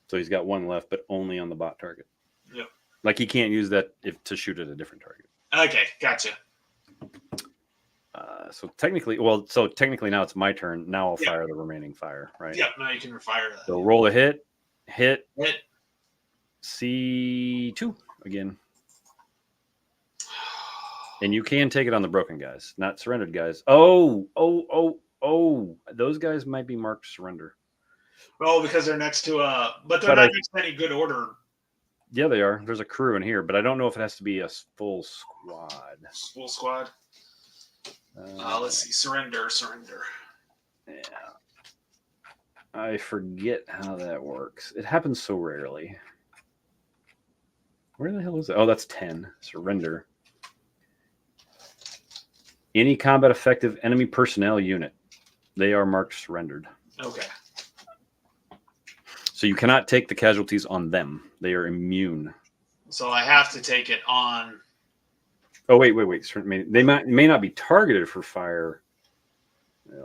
Speaker 2: So he's got 1 left, but only on the bot target.
Speaker 1: Yep.
Speaker 2: Like he can't use that to shoot at a different target.
Speaker 1: Okay, gotcha.
Speaker 2: So technically now it's my turn. Now I'll fire the remaining fire, right?
Speaker 1: Yep. Now you can refire that.
Speaker 2: So roll a hit. C2 again. And you can take it on the broken guys, not surrendered guys. Oh. Those guys might be marked surrender.
Speaker 1: Oh, because they're next to but they're not next to any good order.
Speaker 2: Yeah, they are. There's a crew in here, but I don't know if it has to be a full squad.
Speaker 1: Full squad. Let's see. Surrender.
Speaker 2: Yeah. I forget how that works. It happens so rarely. Where the hell is it? Oh, that's 10. Surrender. Any combat effective enemy personnel unit. They are marked surrendered.
Speaker 1: Okay.
Speaker 2: So you cannot take the casualties on them. They are immune.
Speaker 1: So I have to take it on.
Speaker 2: Oh, wait. They may not be targeted for fire.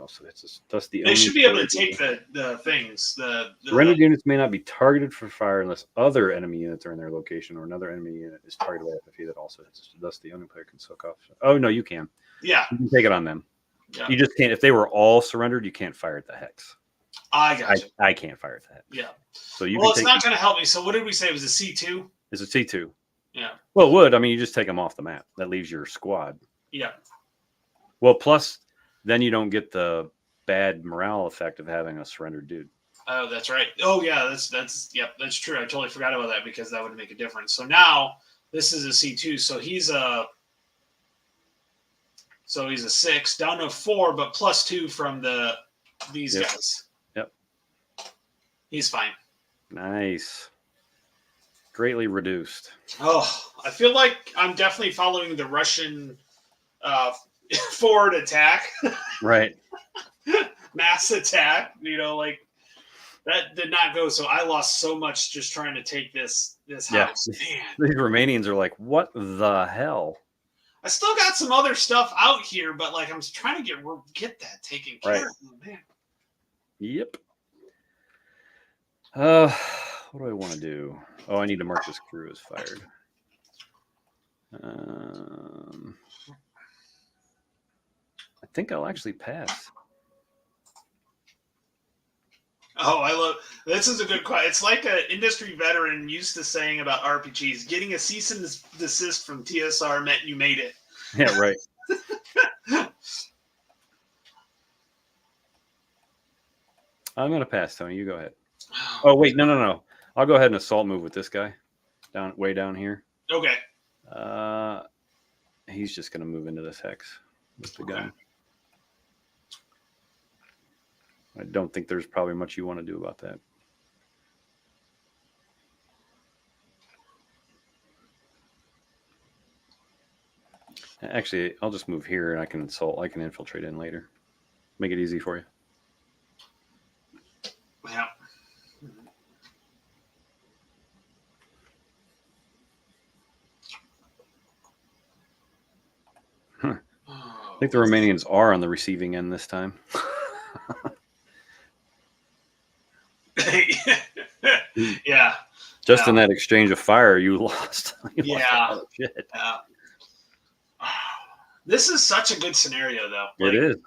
Speaker 2: So that's the.
Speaker 1: They should be able to take the things. The
Speaker 2: surrendered units may not be targeted for fire unless other enemy units are in their location or another enemy unit is targeted by FFE that also hits. Thus, the only player can soak off. Oh no, you can.
Speaker 1: Yeah,
Speaker 2: you can take it on them.
Speaker 1: Yeah.
Speaker 2: You just can't. If they were all surrendered, you can't fire at the hex.
Speaker 1: I got you.
Speaker 2: I can't fire at the hex.
Speaker 1: Yeah.
Speaker 2: So you.
Speaker 1: Well, it's not going to help me. So what did we say? It was a C2.
Speaker 2: It's a C2.
Speaker 1: Yeah.
Speaker 2: Well, it would. I mean, you just take them off the map. That leaves your squad.
Speaker 1: Yeah.
Speaker 2: Well, plus, then you don't get the bad morale effect of having a surrendered dude.
Speaker 1: Oh, that's right. Oh, yeah. That's true. I totally forgot about that because that would make a difference. So now this is a C2. So he's a 6 down to 4, but +2 from these guys.
Speaker 2: Yep.
Speaker 1: He's fine.
Speaker 2: Nice. Greatly reduced.
Speaker 1: Oh, I feel like I'm definitely following the Russian forward attack.
Speaker 2: Right.
Speaker 1: Mass attack. Like that did not go. So I lost so much just trying to take this house. Man.
Speaker 2: These Romanians are like, what the hell?
Speaker 1: I still got some other stuff out here, but I'm trying to get that taken care of. Oh, man.
Speaker 2: Yep. What do I want to do? Oh, I need to mark this crew as fired. I think I'll actually pass.
Speaker 1: Oh, I love this. Is a good question. It's like an industry veteran used to saying about RPGs: getting a cease and desist from TSR meant you made it.
Speaker 2: Yeah, right. I'm gonna pass, Tony. You go ahead. Oh wait, no. I'll go ahead and assault move with this guy, way down here.
Speaker 1: Okay.
Speaker 2: He's just gonna move into this hex with the gun. I don't think there's probably much you want to do about that. Actually, I'll just move here and I can infiltrate in later. Make it easy for you.
Speaker 1: Yeah.
Speaker 2: Huh. I think the Romanians are on the receiving end this time.
Speaker 1: Yeah.
Speaker 2: Just in that exchange of fire, you lost. You lost a lot of shit.
Speaker 1: Yeah. This is such a good scenario, though.
Speaker 2: It is.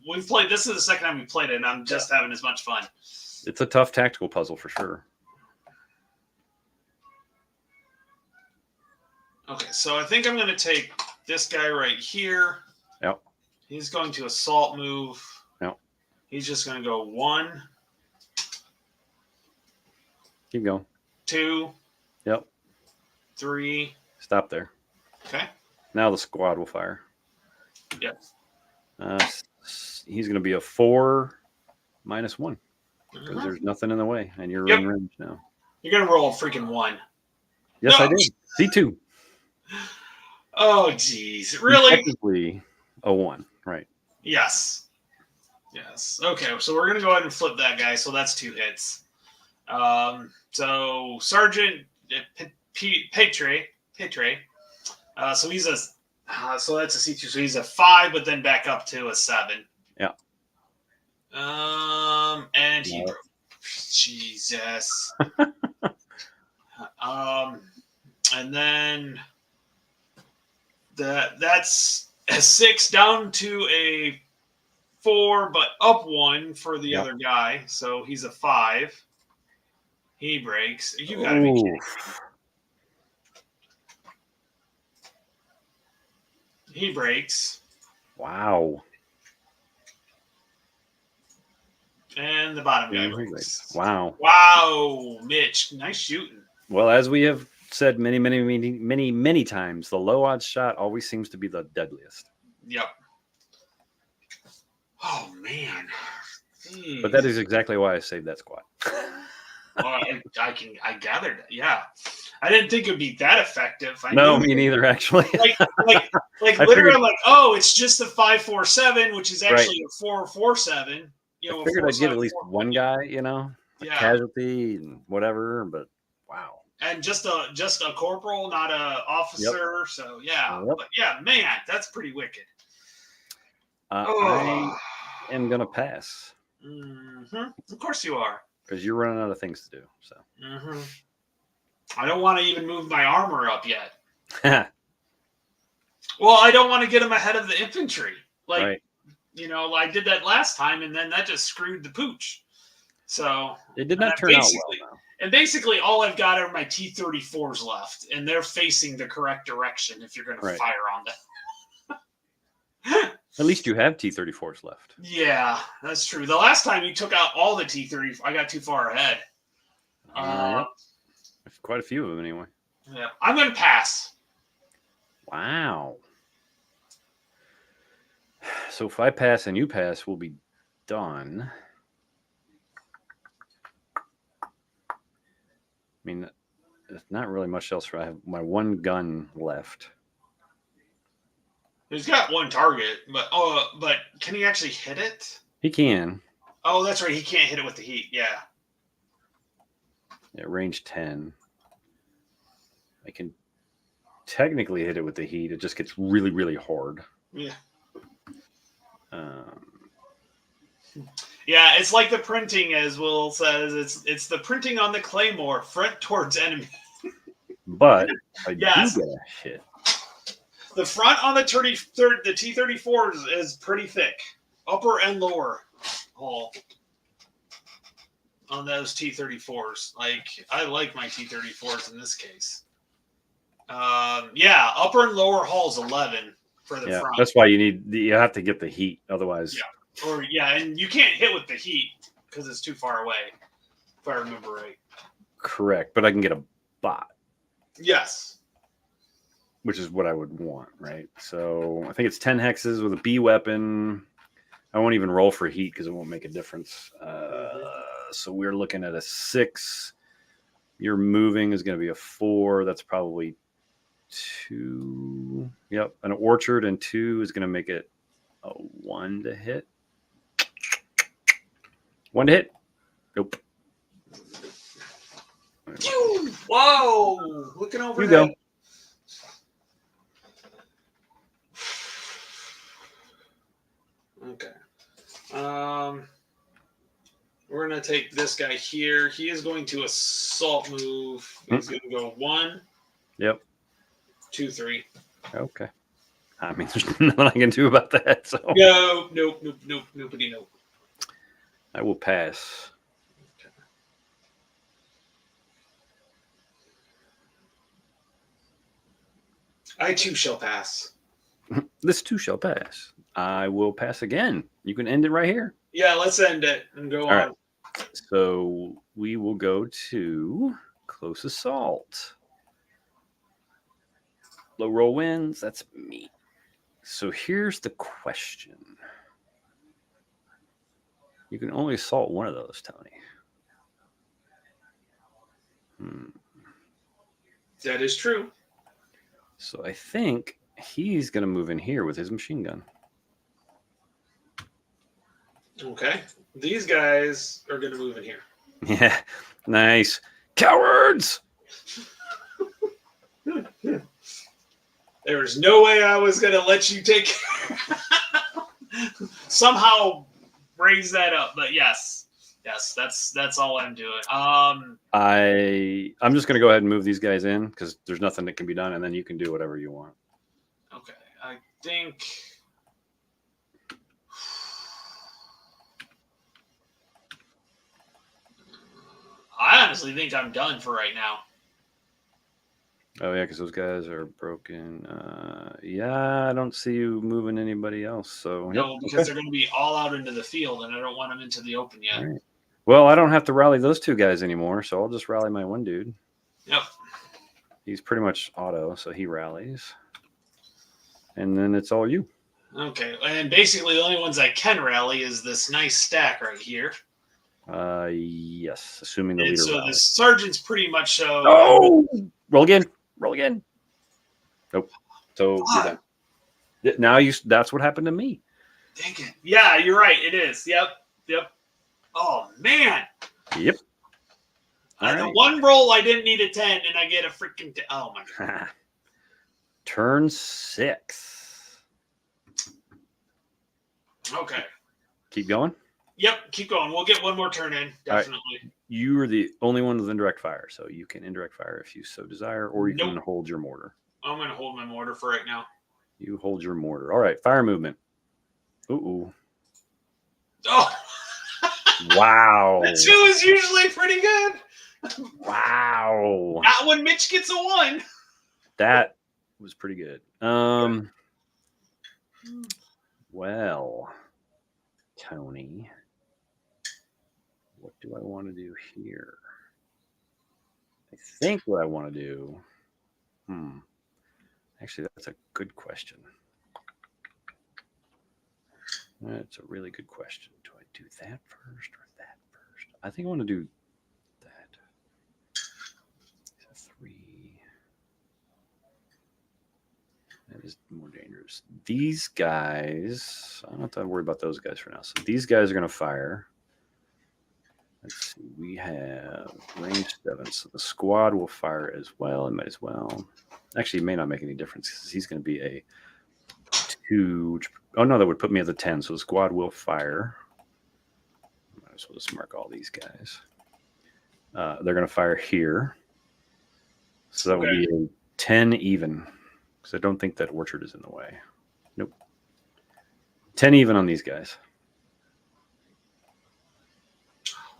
Speaker 1: We've played. This is the second time we played it, and I'm just having as much fun.
Speaker 2: It's a tough tactical puzzle for sure.
Speaker 1: Okay, so I think I'm going to take this guy right here.
Speaker 2: Yep.
Speaker 1: He's going to assault move.
Speaker 2: Yep.
Speaker 1: He's just going to go 1.
Speaker 2: Keep going.
Speaker 1: 2.
Speaker 2: Yep.
Speaker 1: 3.
Speaker 2: Stop there.
Speaker 1: Okay.
Speaker 2: Now the squad will fire.
Speaker 1: Yep.
Speaker 2: He's going to be a 4 minus 1 because there's nothing in the way, and you're in range now.
Speaker 1: You're going to roll a freaking 1.
Speaker 2: Yes, no. I did. C2.
Speaker 1: Oh, geez. Really?
Speaker 2: Technically a 1, right?
Speaker 1: Yes. Yes. Okay, so we're going to go ahead and flip that guy. So that's 2 hits. So Sergeant Petre. So he's a so that's a C2. So he's a 5, but then back up to a 7.
Speaker 2: Yeah.
Speaker 1: And he broke. Jesus. And then that's a 6 down to a 4, but up 1 for the other guy. So he's a 5. He breaks. You gotta be kidding me. He breaks.
Speaker 2: Wow.
Speaker 1: And the bottom guy breaks.
Speaker 2: Wow.
Speaker 1: Wow, Mitch. Nice shooting.
Speaker 2: Well, as we have said many times, the low odds shot always seems to be the deadliest.
Speaker 1: Yep. Oh, man. Jeez.
Speaker 2: But that is exactly why I saved that squad.
Speaker 1: I gathered it. Yeah. I didn't think it would be that effective.
Speaker 2: Me neither, actually.
Speaker 1: like literally, I'm like, oh, it's just a 5-4-7, which is actually a 4-4-7.
Speaker 2: I figured I'd get at least one guy, a casualty and whatever. But wow.
Speaker 1: And just a corporal, not a officer. Yep. So but man, that's pretty wicked.
Speaker 2: I am gonna pass.
Speaker 1: Mm-hmm. Of course you are.
Speaker 2: Because you're running out of things to do. So.
Speaker 1: Mm-hmm. I don't want to even move my armor up yet. Well, I don't want to get him ahead of the infantry. I did that last time, and then that just screwed the pooch. So
Speaker 2: it did not turn out well. No.
Speaker 1: And basically, all I've got are my T-34s left, and they're facing the correct direction if you're going to fire on them.
Speaker 2: At least you have T-34s left.
Speaker 1: Yeah, that's true. The last time you took out all the T-30, I got too far ahead.
Speaker 2: Quite a few of them, anyway.
Speaker 1: Yeah, I'm going to pass.
Speaker 2: Wow. So if I pass and you pass, we'll be done. I mean, there's not really much else. I have my one gun left.
Speaker 1: He's got one target, but can he actually hit it?
Speaker 2: He can.
Speaker 1: Oh, that's right. He can't hit it with the heat. Yeah.
Speaker 2: Yeah, range 10. I can technically hit it with the heat. It just gets really, really hard.
Speaker 1: Yeah. Yeah, it's like the printing, as Will says. It's the printing on the claymore, front towards enemy.
Speaker 2: But I do get a hit.
Speaker 1: The front on the T-34 is pretty thick, upper and lower hull on those T-34s. I like my T-34s in this case. Upper and lower hull is 11 for the front.
Speaker 2: That's why you have to get the heat, otherwise.
Speaker 1: Yeah, and you can't hit with the heat because it's too far away, if I remember right.
Speaker 2: Correct, but I can get a bot.
Speaker 1: Yes. Which
Speaker 2: is what I would want, right? So I think it's 10 hexes with a B weapon. I won't even roll for heat because it won't make a difference.
Speaker 1: Mhm.
Speaker 2: So we're looking at a 6. Your moving is going to be a 4. That's probably 2. Yep. An orchard and 2 is going to make it a 1 to hit. 1 to hit. Nope.
Speaker 1: Whoa! Looking over
Speaker 2: You
Speaker 1: that.
Speaker 2: go.
Speaker 1: Okay. We're gonna take this guy here. He is going to assault move. He's gonna go 1,
Speaker 2: Yep.
Speaker 1: 2, 3.
Speaker 2: Okay. I mean, there's nothing I can do about that. So
Speaker 1: No, nope, nobody, nope.
Speaker 2: I will pass.
Speaker 1: Okay. I too shall pass.
Speaker 2: This too shall pass. I will pass again. You can end it right here.
Speaker 1: Yeah, let's end it and go
Speaker 2: All
Speaker 1: on.
Speaker 2: right. So we will go to close assault. Low roll wins. That's me. So here's the question. You can only assault one of those, Tony.
Speaker 1: That is true.
Speaker 2: So I think he's going to move in here with his machine gun.
Speaker 1: Okay. These guys are going to move in here.
Speaker 2: Yeah. Nice. Cowards!
Speaker 1: There was no way I was going to let you take somehow raise that up, but yes, that's all I'm doing.
Speaker 2: I'm just going to go ahead and move these guys in because there's nothing that can be done, and then you can do whatever you want.
Speaker 1: Okay, I think I honestly think I'm done for right now.
Speaker 2: Oh yeah, because those guys are broken. Yeah, I don't see you moving anybody else. So
Speaker 1: No,
Speaker 2: yep,
Speaker 1: because
Speaker 2: okay.
Speaker 1: they're going to be all out into the field, and I don't want them into the open yet.
Speaker 2: All right. Well, I don't have to rally those 2 guys anymore, so I'll just rally my one dude.
Speaker 1: Yep.
Speaker 2: He's pretty much auto, so he rallies. And then it's all you.
Speaker 1: Okay, and basically the only ones I can rally is this nice stack right here.
Speaker 2: Yes, assuming the
Speaker 1: And
Speaker 2: leader
Speaker 1: so the
Speaker 2: rallies.
Speaker 1: sergeant's pretty much
Speaker 2: Oh! Roll again. Roll again. Nope. So you're done. Now that's what happened to me.
Speaker 1: Dang it. Yeah, you're right. It is. Yep. Oh, man.
Speaker 2: Yep.
Speaker 1: The one roll I didn't need a 10, and I get a freaking... Oh, my God.
Speaker 2: Turn 6.
Speaker 1: Okay.
Speaker 2: Keep going?
Speaker 1: Yep, keep going. We'll get one more turn in, definitely.
Speaker 2: Right. You are the only one with indirect fire, so you can indirect fire if you so desire, or you can hold your mortar.
Speaker 1: I'm going to hold my mortar for right now.
Speaker 2: You hold your mortar. All right, fire movement. Ooh.
Speaker 1: Oh!
Speaker 2: Wow.
Speaker 1: The 2 is usually pretty good.
Speaker 2: Wow.
Speaker 1: Not when Mitch gets a 1.
Speaker 2: That was pretty good. Well, Tony, what do I want to do here? I think what I want to do. Actually, that's a good question. That's a really good question. Do I do that first or that first? I think I want to do that. 3. That is more dangerous. These guys, I don't have to worry about those guys for now. So these guys are going to fire. Let's see. We have range 7. So the squad will fire as well. It might as well. Actually, it may not make any difference because he's going to be a 2. Oh, no, that would put me at the 10. So the squad will fire. Might as well just mark all these guys. They're going to fire here. So that would be a 10 even. Because I don't think that orchard is in the way. Nope. 10 even on these guys.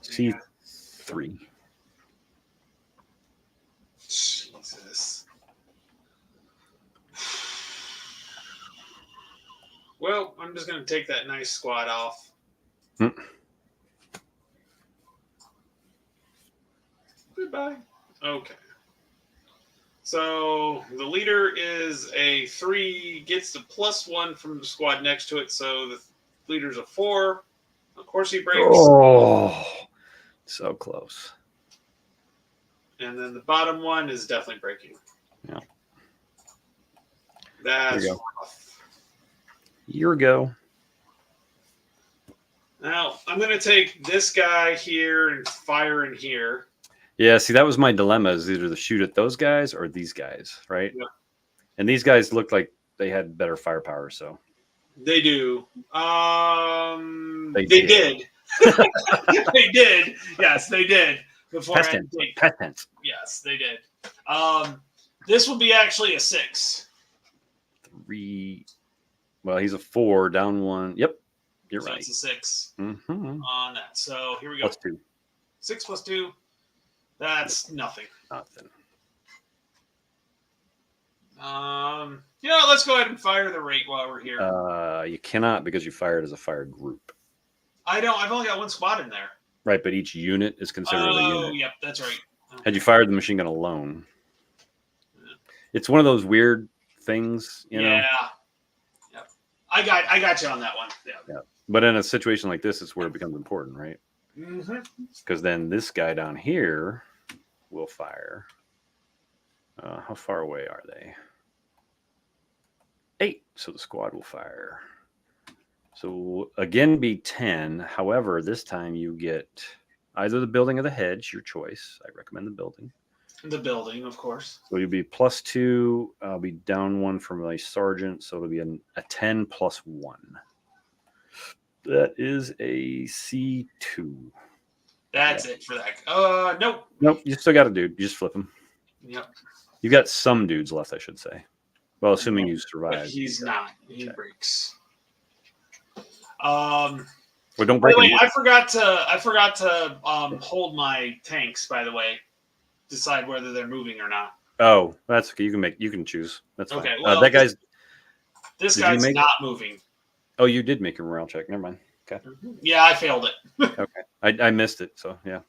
Speaker 2: C3.
Speaker 1: Jesus. Well, I'm just going to take that nice squad off. Goodbye. Okay. So the leader is a 3, gets the +1 from the squad next to it. So Leader's a 4. Of course he breaks.
Speaker 2: Oh, so close.
Speaker 1: And then the bottom one is definitely breaking.
Speaker 2: Yeah.
Speaker 1: That's
Speaker 2: rough. Here we go.
Speaker 1: Now, I'm going to take this guy here and fire in here.
Speaker 2: Yeah, see, that was my dilemma, is either to shoot at those guys or these guys, right?
Speaker 1: Yeah.
Speaker 2: And these guys looked like they had better firepower, so.
Speaker 1: They do. They
Speaker 2: did.
Speaker 1: They did. Yes, they did. Before
Speaker 2: Past tense.
Speaker 1: Yes, they did. This will be actually a 6.
Speaker 2: 3. Well, he's a 4, down 1. Yep, you're
Speaker 1: So
Speaker 2: right.
Speaker 1: it's a 6
Speaker 2: on
Speaker 1: that. So here we go.
Speaker 2: Plus 2.
Speaker 1: 6 plus 2. That's nothing.
Speaker 2: Nothing.
Speaker 1: Let's go ahead and fire the rate while we're here.
Speaker 2: You cannot, because you fired as a fire group.
Speaker 1: I don't. I've only got 1 squad in there.
Speaker 2: Right, but each unit is considered a unit.
Speaker 1: Oh, yep, that's right. Okay.
Speaker 2: Had you fired the machine gun alone, it's one of those weird things, you know.
Speaker 1: Yeah. Yep. I got you on that one. Yeah.
Speaker 2: But in a situation like this, it's where it becomes important, right?
Speaker 1: Mm-hmm.
Speaker 2: Because then this guy down here will fire. How far away are they? 8. So the squad will fire. So again, be 10. However, this time you get either the building or the hedge, your choice. I recommend the building.
Speaker 1: The building, of course.
Speaker 2: So you'll be plus 2. I'll be down 1 from my sergeant. So it'll be a 10 plus 1. That is a C2.
Speaker 1: That's it for that. Nope.
Speaker 2: Nope. You still got a dude. You just flip him.
Speaker 1: Yep.
Speaker 2: You've got some dudes left, I should say. Well, assuming you survive.
Speaker 1: But he's not. He breaks.
Speaker 2: Well, don't break.
Speaker 1: Wait, I forgot to hold my tanks. By the way, decide whether they're moving or not.
Speaker 2: Oh, that's okay. You can choose. That's fine.
Speaker 1: Okay. Well, this guy's not moving.
Speaker 2: Oh, you did make a morale check. Never mind. Okay.
Speaker 1: Yeah, I failed it.
Speaker 2: Okay. I missed it. So yeah.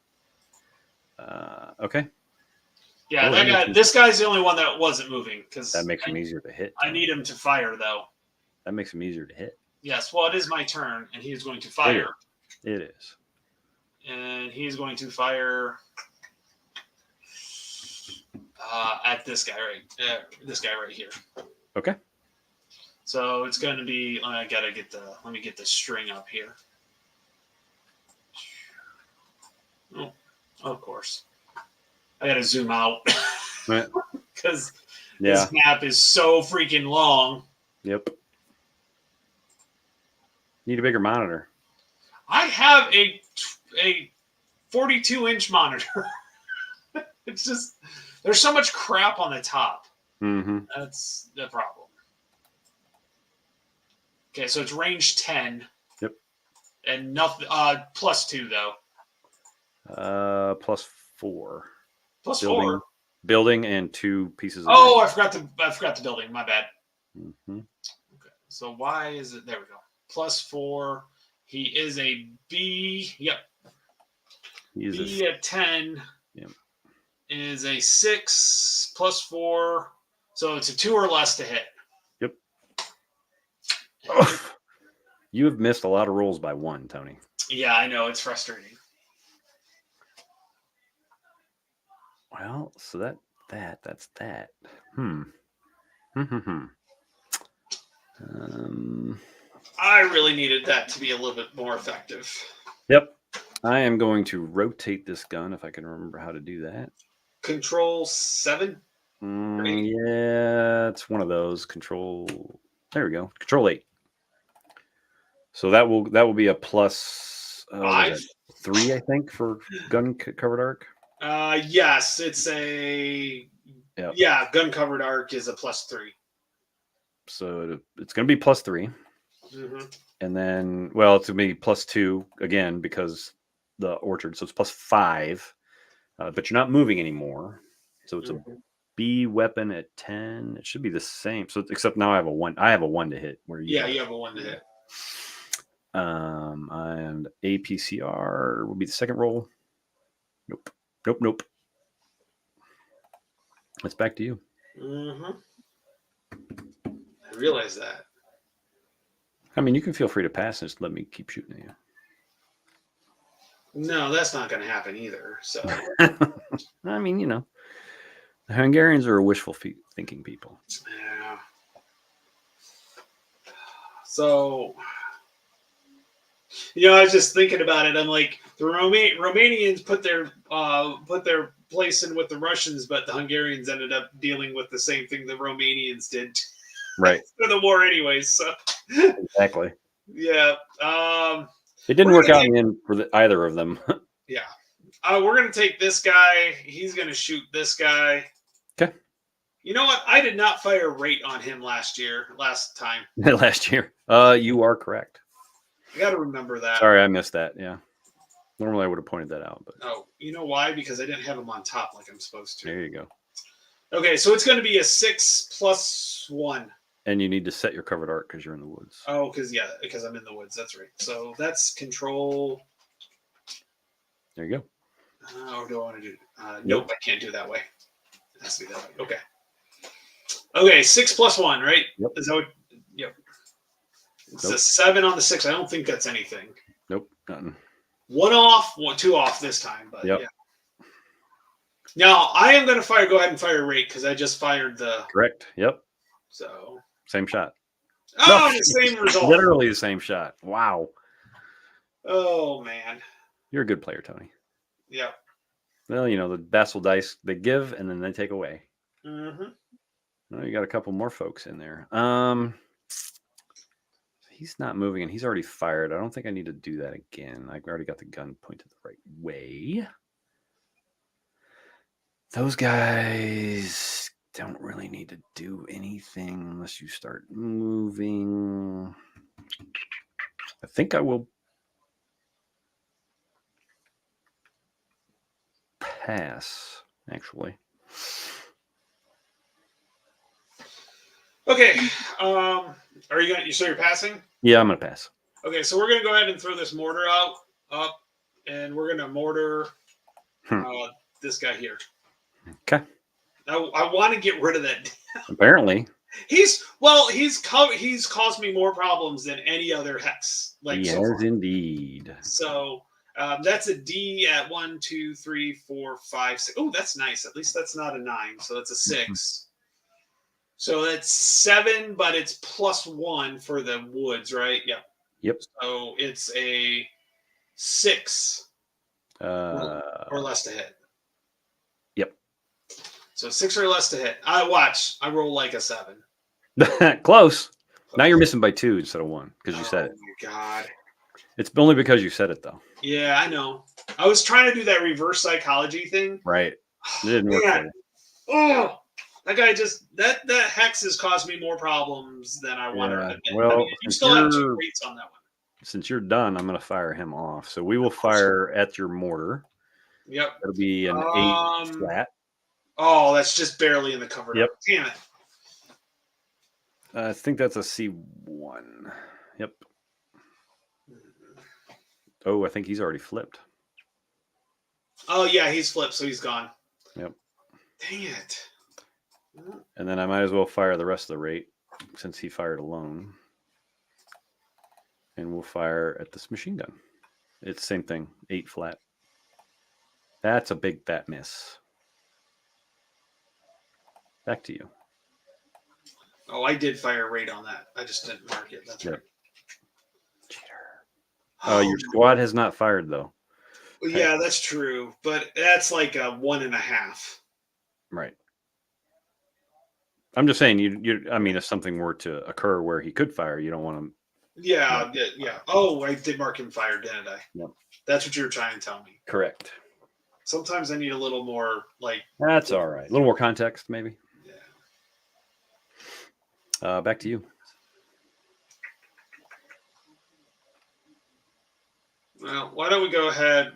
Speaker 2: Okay.
Speaker 1: Yeah, this guy's the only one that wasn't moving because
Speaker 2: that makes him easier to hit.
Speaker 1: I need him to fire though.
Speaker 2: That makes him easier to hit.
Speaker 1: Yes. Well, it is my turn, and he is going to fire.
Speaker 2: It is.
Speaker 1: And he's going to fire at this guy right here.
Speaker 2: Okay.
Speaker 1: So it's going to be. Let me get the string up here. Oh, of course. I got to zoom out because this map is so freaking long.
Speaker 2: Yep. Need a bigger monitor.
Speaker 1: I have a 42-inch monitor. It's just there's so much crap on the top.
Speaker 2: Mm-hmm.
Speaker 1: That's the problem. Okay, so it's range 10.
Speaker 2: Yep.
Speaker 1: And nothing. Plus 2 though.
Speaker 2: Plus 4.
Speaker 1: Plus 4.
Speaker 2: Building and 2 pieces of.
Speaker 1: Oh, I forgot the building. My bad.
Speaker 2: Mm-hmm.
Speaker 1: Okay. So why is it? There we go. Plus 4. He is a B. Yep. B at 10.
Speaker 2: Yep.
Speaker 1: Is a 6 plus 4. So it's a 2 or less to hit.
Speaker 2: Yep. Oh, you have missed a lot of rolls by 1, Tony.
Speaker 1: Yeah, I know. It's frustrating.
Speaker 2: Well, so that's that.
Speaker 1: I really needed that to be a little bit more effective.
Speaker 2: Yep. I am going to rotate this gun if I can remember how to do that.
Speaker 1: Control 7?
Speaker 2: Yeah, it's one of those. Control. There we go. Control 8. So that will be a plus
Speaker 1: 5?
Speaker 2: 3, I think, for gun covered arc.
Speaker 1: Yes, it's a gun covered arc is a plus 3.
Speaker 2: So it's going to be plus 3.
Speaker 1: Mm-hmm.
Speaker 2: And then, well, it's going to be plus 2 again because the orchard. So it's plus 5, but you're not moving anymore. So it's a B weapon at 10. It should be the same. So except now I have a 1. I have a 1 to hit. Where you
Speaker 1: have a 1 to hit.
Speaker 2: And APCR will be the second roll. Nope. It's back to you.
Speaker 1: Mm-hmm. I realize that.
Speaker 2: I mean, you can feel free to pass and just let me keep shooting at you.
Speaker 1: No, that's not going to happen either. So,
Speaker 2: I mean, the Hungarians are a wishful thinking people.
Speaker 1: yeah. So, I was just thinking about it. I'm like, the Romanians put their place in with the Russians, but the Hungarians ended up dealing with the same thing the Romanians did
Speaker 2: Right.
Speaker 1: for the war, anyways. So,
Speaker 2: Exactly.
Speaker 1: yeah.
Speaker 2: It didn't work out in the end for either of them.
Speaker 1: Yeah. We're going to take this guy. He's going to shoot this guy.
Speaker 2: Okay.
Speaker 1: You know what? I did not fire rate on him last time.
Speaker 2: Last year. You are correct.
Speaker 1: I got to remember that.
Speaker 2: Sorry, I missed that. Yeah. Normally I would have pointed that out, but
Speaker 1: you know why? Because I didn't have him on top like I'm supposed to.
Speaker 2: There you go.
Speaker 1: Okay, so it's going to be a 6+1.
Speaker 2: And you need to set your covered arc because you're in the woods.
Speaker 1: Oh, because I'm in the woods. That's right. So that's control.
Speaker 2: There you go.
Speaker 1: Or do I want to do? Nope, I can't do it that way. It has to be that way. Okay. Okay, 6+1, right?
Speaker 2: Yep.
Speaker 1: Is that what? Yep. It's a 7 on the 6. I don't think that's anything.
Speaker 2: Nope, nothing.
Speaker 1: 1 off, 2 off this time. But
Speaker 2: yep.
Speaker 1: Yeah. Now I am going to go ahead and fire rate because I just fired the.
Speaker 2: Correct. Yep.
Speaker 1: So.
Speaker 2: Same shot.
Speaker 1: Oh, the same result.
Speaker 2: Literally the same shot. Wow.
Speaker 1: Oh man.
Speaker 2: You're a good player, Tony.
Speaker 1: Yeah.
Speaker 2: Well, the vassal dice, they give and then they take away.
Speaker 1: Mm-hmm.
Speaker 2: Well, you got a couple more folks in there. He's not moving and he's already fired. I don't think I need to do that again. I've already got the gun pointed the right way. Those guys don't really need to do anything unless you start moving. I think I will pass, actually.
Speaker 1: Okay. Are you going? So you're passing?
Speaker 2: Yeah, I'm gonna pass.
Speaker 1: Okay, so we're gonna go ahead and throw this mortar up, and we're gonna mortar this guy here.
Speaker 2: Okay.
Speaker 1: I want to get rid of that.
Speaker 2: Apparently.
Speaker 1: He's caused me more problems than any other hex.
Speaker 2: He has indeed.
Speaker 1: So that's a D at 1, 2, 3, 4, 5, 6. Oh, that's nice. At least that's not a 9. So that's a 6. So that's 7, but it's +1 for the woods, right? Yep.
Speaker 2: Yep.
Speaker 1: So it's a 6 or less to hit.
Speaker 2: Yep.
Speaker 1: So 6 or less to hit. I roll like a 7.
Speaker 2: Close. Now you're missing by 2 instead of 1 because you said it.
Speaker 1: Oh my god.
Speaker 2: It's only because you said it though.
Speaker 1: Yeah, I know. I was trying to do that reverse psychology thing.
Speaker 2: Right. It didn't work for you.
Speaker 1: Oh, that guy that hex has caused me more problems than I wanted to admit.
Speaker 2: Well,
Speaker 1: you still have 2 rates on that one.
Speaker 2: Since you're done, I'm going to fire him off. So we will fire at your mortar.
Speaker 1: Yep.
Speaker 2: It'll be an 8 flat.
Speaker 1: Oh, that's just barely in the cover.
Speaker 2: Yep.
Speaker 1: Damn it.
Speaker 2: I think that's a C1. Yep. Oh, I think he's already flipped.
Speaker 1: Oh, yeah, he's flipped, so he's gone.
Speaker 2: Yep.
Speaker 1: Dang it.
Speaker 2: And then I might as well fire the rest of the rate since he fired alone. And we'll fire at this machine gun. It's the same thing, 8 flat. That's a big fat miss. Back to you.
Speaker 1: Oh, I did fire rate on that. I just didn't mark it. That's right.
Speaker 2: Cheater. Oh, your squad has not fired, though.
Speaker 1: Yeah, that's true. But that's like a 1.5.
Speaker 2: Right. I'm just saying, I mean, if something were to occur where he could fire, you don't want him.
Speaker 1: Yeah. Oh, I did mark him fired, didn't I?
Speaker 2: Yep.
Speaker 1: That's what you were trying to tell me.
Speaker 2: Correct.
Speaker 1: Sometimes I need a little more,
Speaker 2: That's all right. A little more context, maybe.
Speaker 1: Yeah.
Speaker 2: Back to you.
Speaker 1: Well, why don't we go ahead?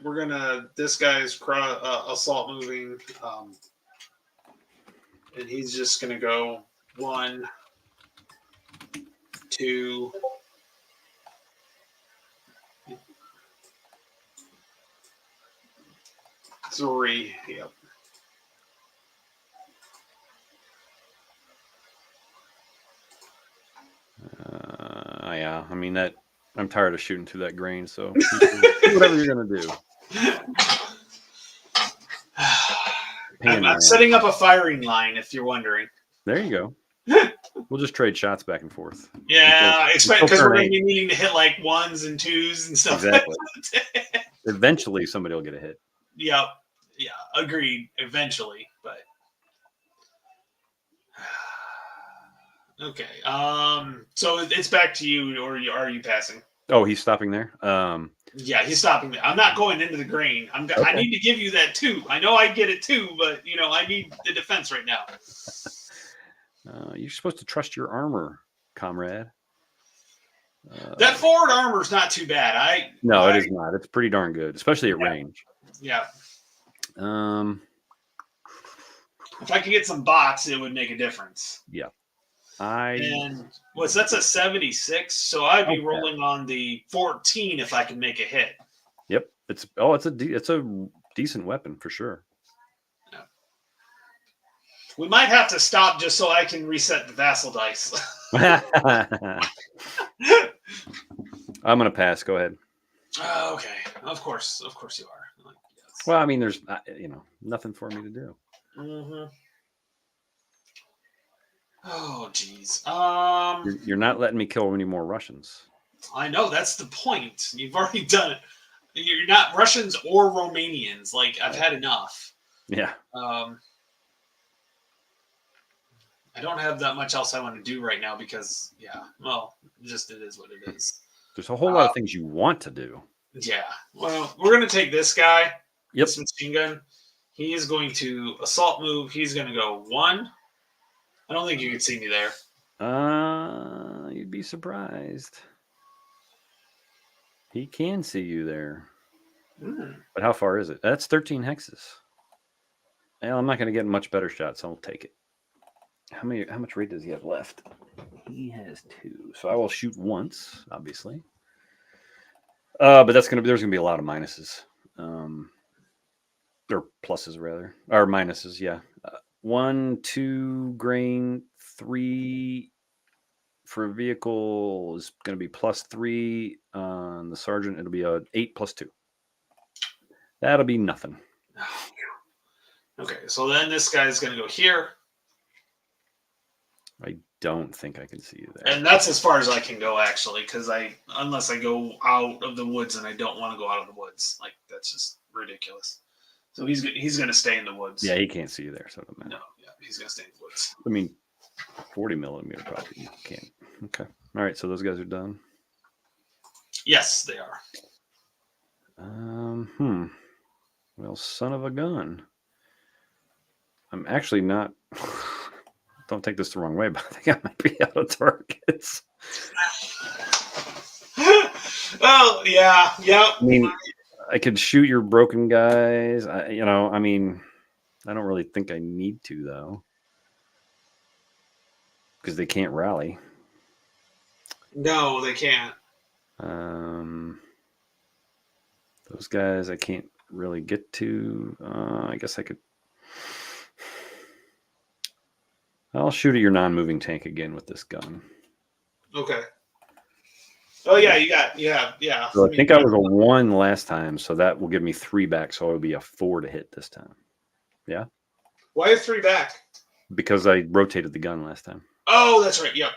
Speaker 1: This guy's assault moving, and he's just gonna go 1, 2. 3. Yep.
Speaker 2: Yeah, I mean that. I'm tired of shooting through that grain. So do whatever you're gonna do.
Speaker 1: I'm setting up a firing line, if you're wondering.
Speaker 2: There you go. We'll just trade shots back and forth.
Speaker 1: Yeah, because we're going to be needing to hit like 1s and 2s and stuff.
Speaker 2: Exactly. Eventually, somebody will get a hit.
Speaker 1: Yep. Yeah. Agreed. Eventually, but okay. So it's back to you, or are you passing?
Speaker 2: Oh, he's stopping there.
Speaker 1: Yeah, he's stopping there. I'm not going into the grain.
Speaker 2: Okay.
Speaker 1: I need to give you that too. I know I get it too, but I need the defense right now.
Speaker 2: You're supposed to trust your armor, comrade.
Speaker 1: That forward armor is not too bad.
Speaker 2: No, it is not. It's pretty darn good, especially at range.
Speaker 1: Yeah.
Speaker 2: If
Speaker 1: I could get some bots, it would make a difference.
Speaker 2: Yeah.
Speaker 1: That's a 76, so I'd be rolling on the 14 if I could make a hit.
Speaker 2: Yep. It's a decent weapon for sure.
Speaker 1: Yeah. We might have to stop just so I can reset the vassal dice.
Speaker 2: I'm gonna pass. Go ahead.
Speaker 1: Okay. Of course you are. Yes.
Speaker 2: Well, I mean, there's nothing for me to do.
Speaker 1: Mm-hmm. Oh, geez.
Speaker 2: You're not letting me kill any more Russians.
Speaker 1: I know, that's the point. You've already done it. You're not Russians or Romanians. Like, I've had enough.
Speaker 2: Yeah.
Speaker 1: I don't have that much else I want to do right now because, just it is what it is.
Speaker 2: There's a whole lot of things you want to do.
Speaker 1: Yeah. Well, we're going to take this guy.
Speaker 2: Yep.
Speaker 1: This machine gun. He is going to assault move. He's going to go 1. I don't think you can see me there.
Speaker 2: You'd be surprised. He can see you there. But how far is it? That's 13 hexes. Well, I'm not going to get much better shots, so I'll take it. How much rate does he have left? He has 2. So I will shoot once, obviously. But there's going to be a lot of minuses. Or pluses rather. Or minuses, yeah. 1, 2 grain, 3 for a vehicle is going to be +3 on the sergeant. It'll be a 8 + 2. That'll be nothing.
Speaker 1: Okay, so then this guy's going to go here.
Speaker 2: I don't think I can see you there.
Speaker 1: And that's as far as I can go, actually, because unless I go out of the woods, and I don't want to go out of the woods. Like, that's just ridiculous. So he's going to stay in the woods.
Speaker 2: Yeah, he can't see you there, so it doesn't matter.
Speaker 1: No, yeah, he's going to stay in the woods.
Speaker 2: I mean, 40 millimeter probably can't. Okay. All right, so those guys are done.
Speaker 1: Yes, they are.
Speaker 2: Well, son of a gun. I'm actually not. Don't take this the wrong way, but I think I might be out of targets.
Speaker 1: Oh, yeah.
Speaker 2: I mean, I could shoot your broken guys. I don't really think I need to, though. Because they can't rally.
Speaker 1: No, they can't.
Speaker 2: Those guys I can't really get to. I guess I could. I'll shoot at your non-moving tank again with this gun.
Speaker 1: Okay. Oh, yeah, yeah.
Speaker 2: So I think I was a 1 last time, so that will give me 3 back, so it'll be a 4 to hit this time. Yeah?
Speaker 1: Why 3 back?
Speaker 2: Because I rotated the gun last time.
Speaker 1: Oh, that's right. Yep.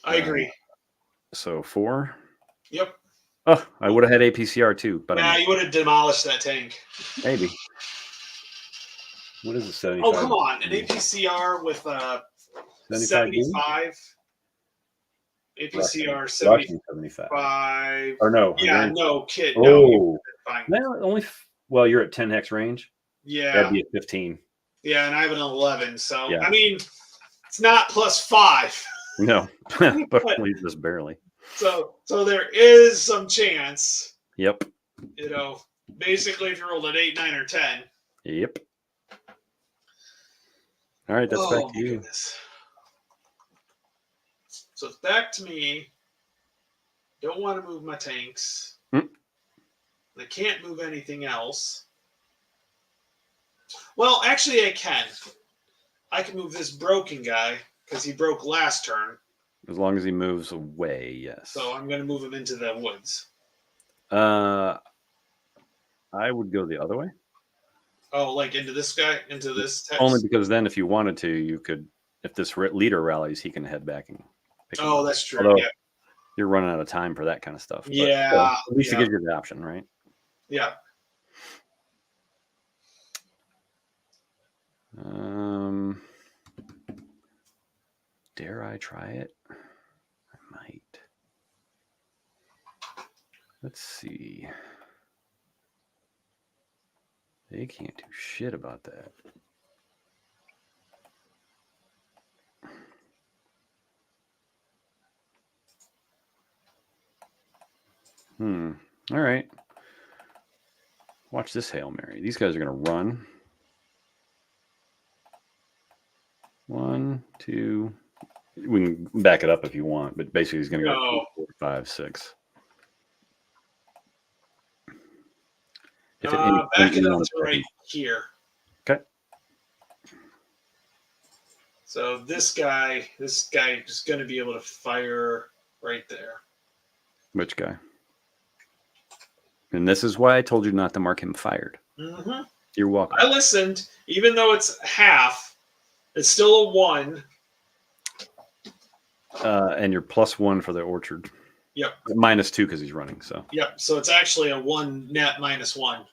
Speaker 1: I agree.
Speaker 2: So 4?
Speaker 1: Yep.
Speaker 2: Oh, I would have had APCR too, but
Speaker 1: you would have demolished that tank.
Speaker 2: Maybe. What is it, 75?
Speaker 1: Oh, come on. An APCR with 75. APCR 75.
Speaker 2: Or no.
Speaker 1: Yeah, no, kid.
Speaker 2: Oh.
Speaker 1: No,
Speaker 2: well, you're at 10 hex range.
Speaker 1: Yeah.
Speaker 2: That'd be a 15.
Speaker 1: Yeah, and I have an 11. So,
Speaker 2: yeah.
Speaker 1: I mean, it's not +5.
Speaker 2: No, but at least just barely.
Speaker 1: So there is some chance.
Speaker 2: Yep.
Speaker 1: Basically, if you rolled an 8, 9, or 10.
Speaker 2: Yep. All right, that's back to you.
Speaker 1: Goodness. So it's back to me. Don't want to move my tanks. I can't move anything else. Well, actually, I can. I can move this broken guy because he broke last turn.
Speaker 2: As long as he moves away, yes.
Speaker 1: So I'm going to move him into the woods.
Speaker 2: I would go the other way.
Speaker 1: Oh, like into this guy? Into this text?
Speaker 2: Only because then if you wanted to, you could, if this leader rallies, he can head back and pick him up.
Speaker 1: That's true.
Speaker 2: Although
Speaker 1: yeah.
Speaker 2: You're running out of time for that kind of stuff. But
Speaker 1: Yeah.
Speaker 2: at least it gives you the option, right?
Speaker 1: Yeah.
Speaker 2: Dare I try it? I might. Let's see. They can't do shit about that. All right. Watch this Hail Mary. These guys are going to run. 1, 2. We can back it up if you want, but basically he's going to go 2, 4, 5, 6.
Speaker 1: Back it up to right here.
Speaker 2: Okay.
Speaker 1: So this guy is going to be able to fire right there.
Speaker 2: Which guy? And this is why I told you not to mark him fired.
Speaker 1: Mm-hmm.
Speaker 2: You're welcome.
Speaker 1: I listened. Even though it's half, it's still a 1.
Speaker 2: And you're +1 for the orchard.
Speaker 1: Yep.
Speaker 2: -2 because he's running. So.
Speaker 1: Yep. So it's actually a 1 net -1.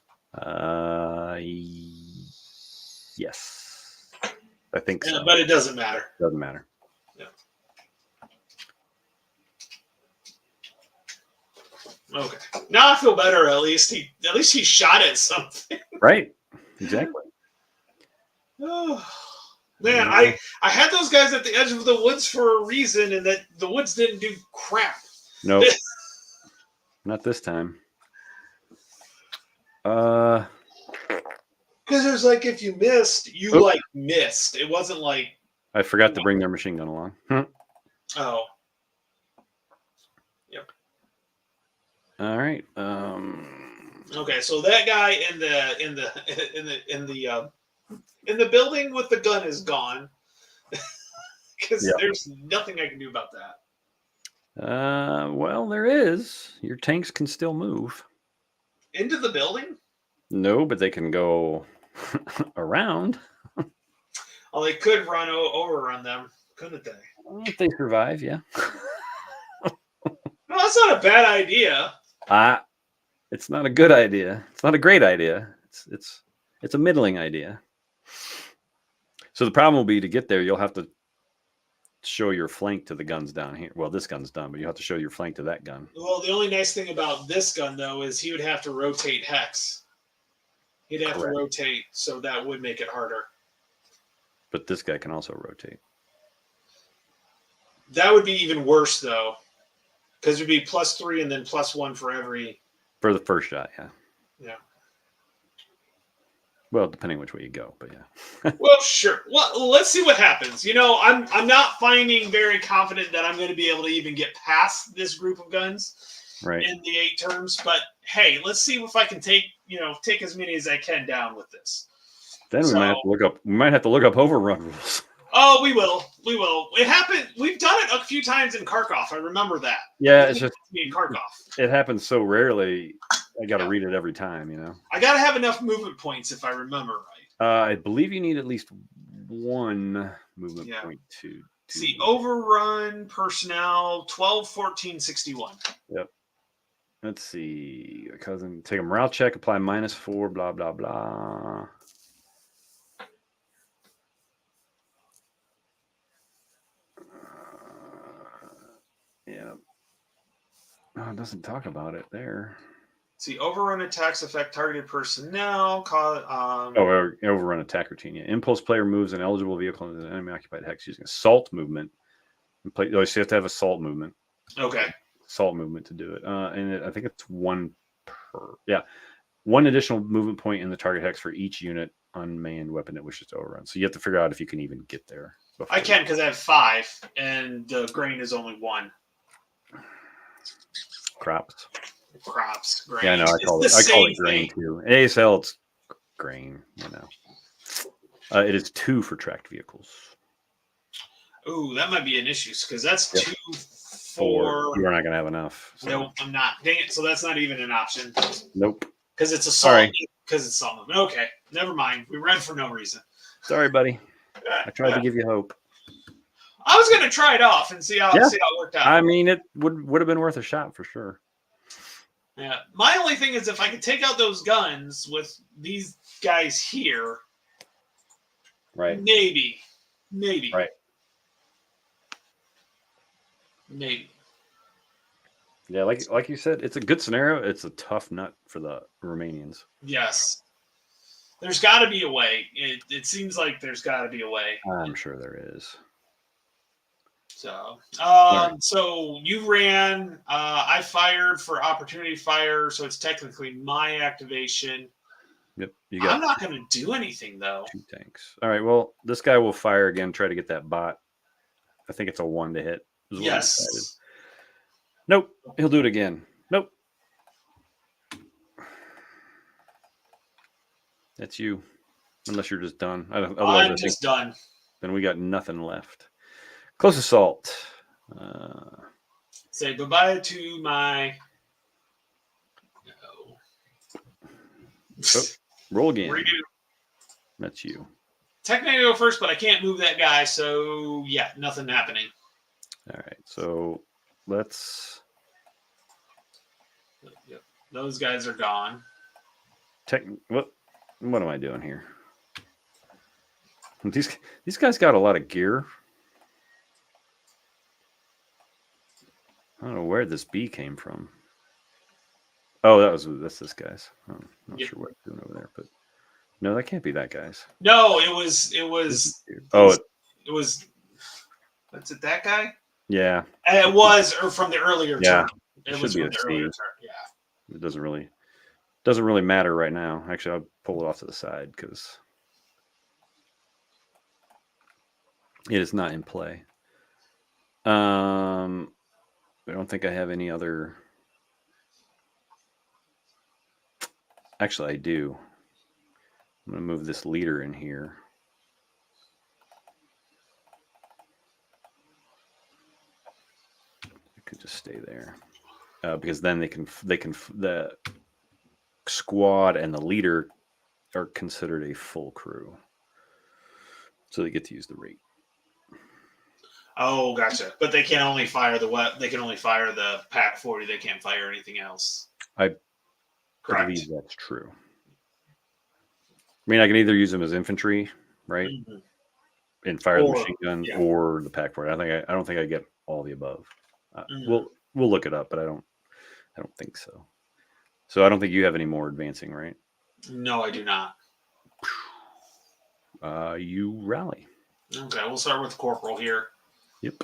Speaker 2: Yes. I think so.
Speaker 1: But it doesn't matter.
Speaker 2: Doesn't matter.
Speaker 1: Yeah. Okay. Now I feel better. At least he shot at something.
Speaker 2: Right. Exactly.
Speaker 1: Oh, man, I had those guys at the edge of the woods for a reason, and that the woods didn't do crap.
Speaker 2: Nope. Not this time.
Speaker 1: Because it was like if you missed, missed. It wasn't like
Speaker 2: I forgot to bring their machine gun along.
Speaker 1: Oh. Yep.
Speaker 2: All right.
Speaker 1: Okay, so that guy in the building with the gun is gone. Because there's nothing I can do about that.
Speaker 2: Well, there is. Your tanks can still move.
Speaker 1: Into the building?
Speaker 2: No, but they can go around.
Speaker 1: Well, they could overrun them, couldn't they?
Speaker 2: If they survive, yeah.
Speaker 1: No, that's not a bad idea.
Speaker 2: It's not a good idea. It's not a great idea. It's a middling idea. So the problem will be to get there, you'll have to show your flank to the guns down here. Well, this gun's done, but you have to show your flank to that gun.
Speaker 1: Well, the only nice thing about this gun, though, is he would have to rotate hex. He'd have to rotate, so that would make it harder.
Speaker 2: But this guy can also rotate.
Speaker 1: That would be even worse, though, because it would be +3 and then +1 for every.
Speaker 2: For the first shot, yeah.
Speaker 1: Yeah.
Speaker 2: Well, depending which way you go, but yeah.
Speaker 1: Well, sure. Well, let's see what happens. I'm not finding very confident that I'm going to be able to even get past this group of guns in the 8 turns. But hey, let's see if I can take as many as I can down with this.
Speaker 2: Then we might have to look up. We might have to look up overrun rules.
Speaker 1: Oh, we will. We will. It happened. We've done it a few times in Kharkov. I remember that.
Speaker 2: Yeah, it's just
Speaker 1: in Kharkov.
Speaker 2: It happens so rarely. I got to read it every time,
Speaker 1: I got to have enough movement points if I remember right.
Speaker 2: I believe you need at least 1 movement point to
Speaker 1: see overrun personnel 12, 14, 61.
Speaker 2: Yep. Let's see. Cousin, take a morale check, apply -4, blah blah blah. Yeah. Oh, it doesn't talk about it there.
Speaker 1: See, overrun attacks affect targeted personnel.
Speaker 2: Overrun attack routine. Yeah. Impulse player moves an eligible vehicle into an enemy occupied hex using assault movement. So you have to have assault movement.
Speaker 1: Okay.
Speaker 2: Assault movement to do it. And I think it's 1 per. Yeah. 1 additional movement point in the target hex for each unit unmanned weapon it wishes to overrun. So you have to figure out if you can even get there.
Speaker 1: I can because I have 5 and the grain is only 1.
Speaker 2: Crops,
Speaker 1: grain.
Speaker 2: Yeah, I know. I call it grain too. ASL, it's grain. It is 2 for tracked vehicles.
Speaker 1: Ooh, that might be an issue because that's
Speaker 2: Yep.
Speaker 1: 2,
Speaker 2: 4.
Speaker 1: 4.
Speaker 2: You're not going to have enough. So.
Speaker 1: No, I'm not. Dang it. So that's not even an option.
Speaker 2: Nope.
Speaker 1: Because it's a
Speaker 2: Sorry.
Speaker 1: salt. Because it's salt movement. Okay, never mind. We ran for no reason.
Speaker 2: Sorry, buddy. I tried to give you hope.
Speaker 1: I was going to try it off and see how it worked out.
Speaker 2: I mean, it would have been worth a shot for sure.
Speaker 1: Yeah. My only thing is if I could take out those guns with these guys here.
Speaker 2: Right.
Speaker 1: Maybe.
Speaker 2: Right.
Speaker 1: Maybe.
Speaker 2: Yeah, like you said, it's a good scenario. It's a tough nut for the Romanians.
Speaker 1: Yes. There's got to be a way. It seems like there's got to be a way.
Speaker 2: I'm sure there is.
Speaker 1: So, so you ran. I fired for opportunity fire, so it's technically my activation.
Speaker 2: Yep.
Speaker 1: I'm not going to do anything though.
Speaker 2: 2 tanks. All right. Well, this guy will fire again. Try to get that bot. I think it's a 1 to hit.
Speaker 1: Yes.
Speaker 2: Nope. He'll do it again. Nope. That's you. Unless you're just done.
Speaker 1: I'm just done.
Speaker 2: Then we got nothing left. Close assault.
Speaker 1: Say goodbye to my.
Speaker 2: Oh, roll again.
Speaker 1: Redo.
Speaker 2: That's you.
Speaker 1: Technically, I go first, but I can't move that guy, so yeah, nothing happening.
Speaker 2: All right. So let's.
Speaker 1: Yep. Those guys are gone.
Speaker 2: What am I doing here? These guys got a lot of gear. I don't know where this bee came from. Oh, that's this guy's. I'm not sure what it's doing over there, but no, that can't be that guy's.
Speaker 1: No, it was.
Speaker 2: Oh,
Speaker 1: it was. That's it. That guy.
Speaker 2: Yeah.
Speaker 1: And it was, or from the earlier
Speaker 2: Yeah.
Speaker 1: turn. It was from the earlier turn. Yeah.
Speaker 2: It doesn't really matter right now. Actually, I'll pull it off to the side because it is not in play. I don't think I have any other. Actually, I do. I'm going to move this leader in here. It could just stay there because then the squad and the leader are considered a full crew, so they get to use the rate.
Speaker 1: Oh, gotcha. But they can only fire They can only fire the Pack 40. They can't fire anything else.
Speaker 2: I believe that's true. I mean, I can either use them as infantry, right, and fire the machine gun, or the Pack 40. I don't think I get all the above. We'll look it up, but I don't think so. So I don't think you have any more advancing, right?
Speaker 1: No, I do not.
Speaker 2: You rally.
Speaker 1: Okay, we'll start with Corporal here.
Speaker 2: Yep.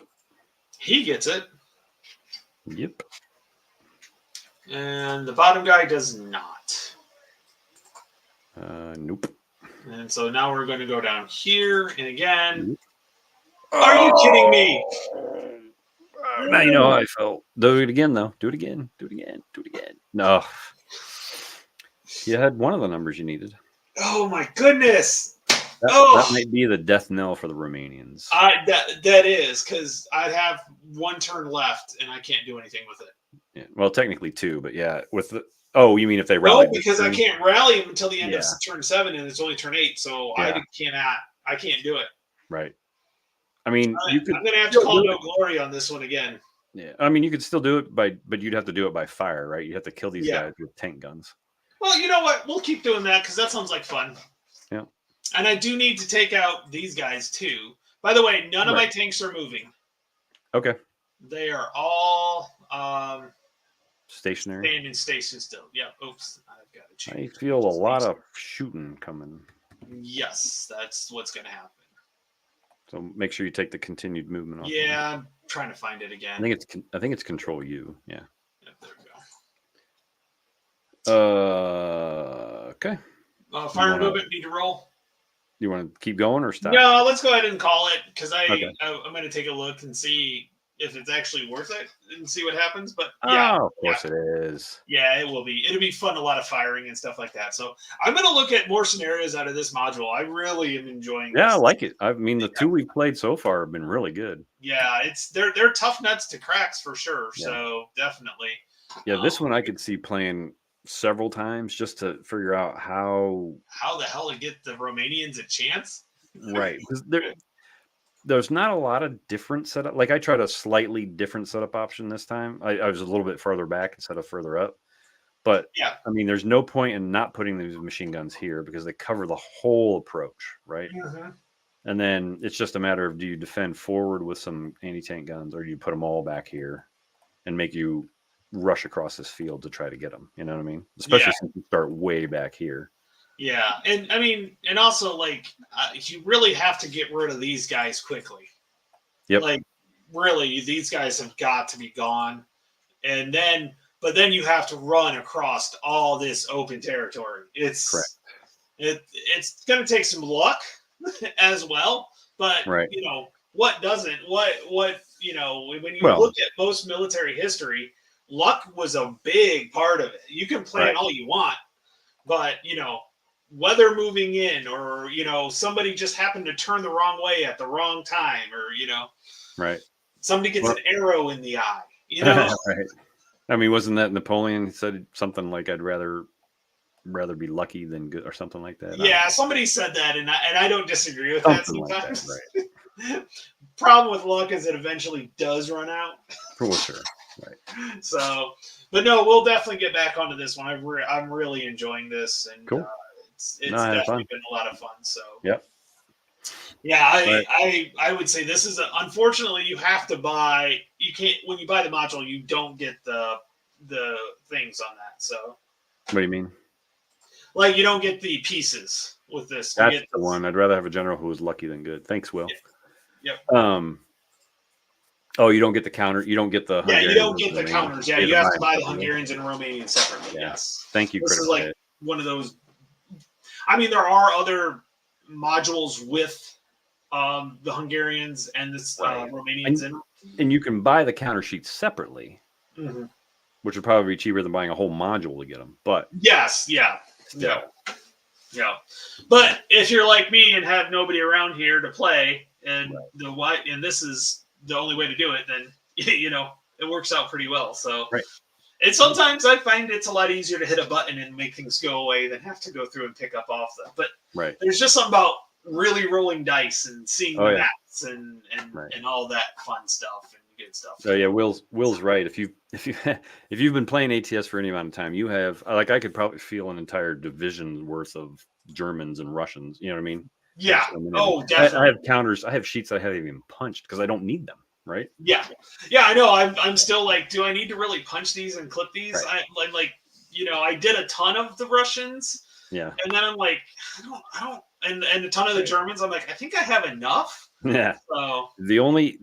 Speaker 1: He gets it.
Speaker 2: Yep.
Speaker 1: And the bottom guy does not.
Speaker 2: Nope.
Speaker 1: And so now we're going to go down here, and again. Nope. Are you kidding me?
Speaker 2: Now you know how I felt. Do it again, though. Do it again. Do it again. Do it again. No. You had one of the numbers you needed.
Speaker 1: Oh, my goodness.
Speaker 2: That might be the death knell for the Romanians.
Speaker 1: That is, because I'd have 1 turn left, and I can't do anything with it.
Speaker 2: Yeah. Well, technically 2, but yeah. Oh, you mean if they rally?
Speaker 1: No, because I can't rally them until the end of turn 7, and it's only turn 8, so I can't do it.
Speaker 2: Right. I mean,
Speaker 1: I'm going to have to call no glory on this one again.
Speaker 2: Yeah. I mean, you could still do it but you'd have to do it by fire, right? You have to kill these guys with tank guns.
Speaker 1: Well, you know what? We'll keep doing that because that sounds like fun.
Speaker 2: Yeah.
Speaker 1: And I do need to take out these guys too. By the way, none of my tanks are moving.
Speaker 2: Okay.
Speaker 1: They are all
Speaker 2: stationary.
Speaker 1: Staying in station still. Yeah. Oops. I've got to change.
Speaker 2: I feel a lot of shooting coming.
Speaker 1: Yes, that's what's going to happen.
Speaker 2: So make sure you take the continued movement off.
Speaker 1: Yeah, I'm trying to find it again.
Speaker 2: I think it's Control U. Yeah.
Speaker 1: Yep, there we go.
Speaker 2: Okay.
Speaker 1: Fire movement. Need to roll.
Speaker 2: You want to keep going or stop?
Speaker 1: No, let's go ahead and call it because I'm going to take a look and see if it's actually worth it and see what happens. But yeah,
Speaker 2: Oh, of course it is.
Speaker 1: yeah, it will be. It'll be fun, a lot of firing and stuff like that. So I'm gonna look at more scenarios out of this module. I really am enjoying
Speaker 2: Yeah, I
Speaker 1: this.
Speaker 2: like it. I mean, the two we've played so far have been really good.
Speaker 1: Yeah, they're tough nuts to cracks for sure.
Speaker 2: Yeah.
Speaker 1: So definitely.
Speaker 2: Yeah, this one I could see playing several times just to figure out how
Speaker 1: the hell to get the Romanians a chance?
Speaker 2: right, because there's not a lot of different setup. Like I tried a slightly different setup option this time. I was a little bit further back instead of further up. But
Speaker 1: Yeah.
Speaker 2: I mean, there's no point in not putting these machine guns here because they cover the whole approach, right?
Speaker 1: Mm-hmm.
Speaker 2: And then it's just a matter of do you defend forward with some anti-tank guns or do you put them all back here and make you rush across this field to try to get them? You know what I mean? Especially since you start way back here.
Speaker 1: Yeah, and I mean, and also like you really have to get rid of these guys quickly.
Speaker 2: Yep.
Speaker 1: Like really, these guys have got to be gone, and then but then you have to run across all this open territory. It's
Speaker 2: correct.
Speaker 1: It's going to take some luck as well, but
Speaker 2: right.
Speaker 1: you know what doesn't? What you know when you look at most military history, luck was a big part of it. You can plan all you want, but you know. Weather moving in, or you know, somebody just happened to turn the wrong way at the wrong time, or you know, somebody gets an arrow in the eye. You know,
Speaker 2: right? I mean, wasn't that Napoleon said something like, "I'd rather be lucky than good," or something like that?
Speaker 1: Yeah, somebody said that, and I don't disagree with that sometimes.
Speaker 2: Like that, right.
Speaker 1: Problem with luck is it eventually does run out.
Speaker 2: For sure, right?
Speaker 1: So, but no, we'll definitely get back onto this one. I'm really enjoying this, and
Speaker 2: cool.
Speaker 1: It's definitely been a lot of fun. So
Speaker 2: yep.
Speaker 1: Yeah, I would say this is unfortunately you have to buy. You can't when you buy the module, you don't get the things on that. So
Speaker 2: what do you mean?
Speaker 1: Like you don't get the pieces with this.
Speaker 2: That's the one. I'd rather have a general who was lucky than good. Thanks, Will.
Speaker 1: Yep.
Speaker 2: Oh, you don't get the counter. You don't get the
Speaker 1: Hungarians. Yeah, you don't get the counters. Yeah, you have to buy the Hungarians and Romanians separately.
Speaker 2: Yeah.
Speaker 1: Yes.
Speaker 2: Thank you.
Speaker 1: This is like one of those. I mean, there are other modules with the Hungarians and this Romanians in them.
Speaker 2: And you can buy the counter sheets separately, which would probably be cheaper than buying a whole module to get them. But
Speaker 1: yes, yeah. But if you're like me and have nobody around here to play, and and this is the only way to do it, then you know it works out pretty well. So.
Speaker 2: Right.
Speaker 1: And sometimes I find it's a lot easier to hit a button and make things go away than have to go through and pick up off them. But there's just something about really rolling dice and seeing the maps and all that fun stuff and good stuff.
Speaker 2: So yeah, Will's right. If you've been playing ATS for any amount of time, you have I could probably feel an entire division's worth of Germans and Russians. You know what I mean?
Speaker 1: Yeah. Oh, definitely.
Speaker 2: I have counters. I have sheets I haven't even punched because I don't need them. Right.
Speaker 1: Yeah. I know. I'm still like, do I need to really punch these and clip these? I'm like, you know, I did a ton of the Russians.
Speaker 2: Yeah.
Speaker 1: And then I'm like, I don't, and a ton of the Germans. I'm like, I think I have enough.
Speaker 2: Yeah.
Speaker 1: So
Speaker 2: the only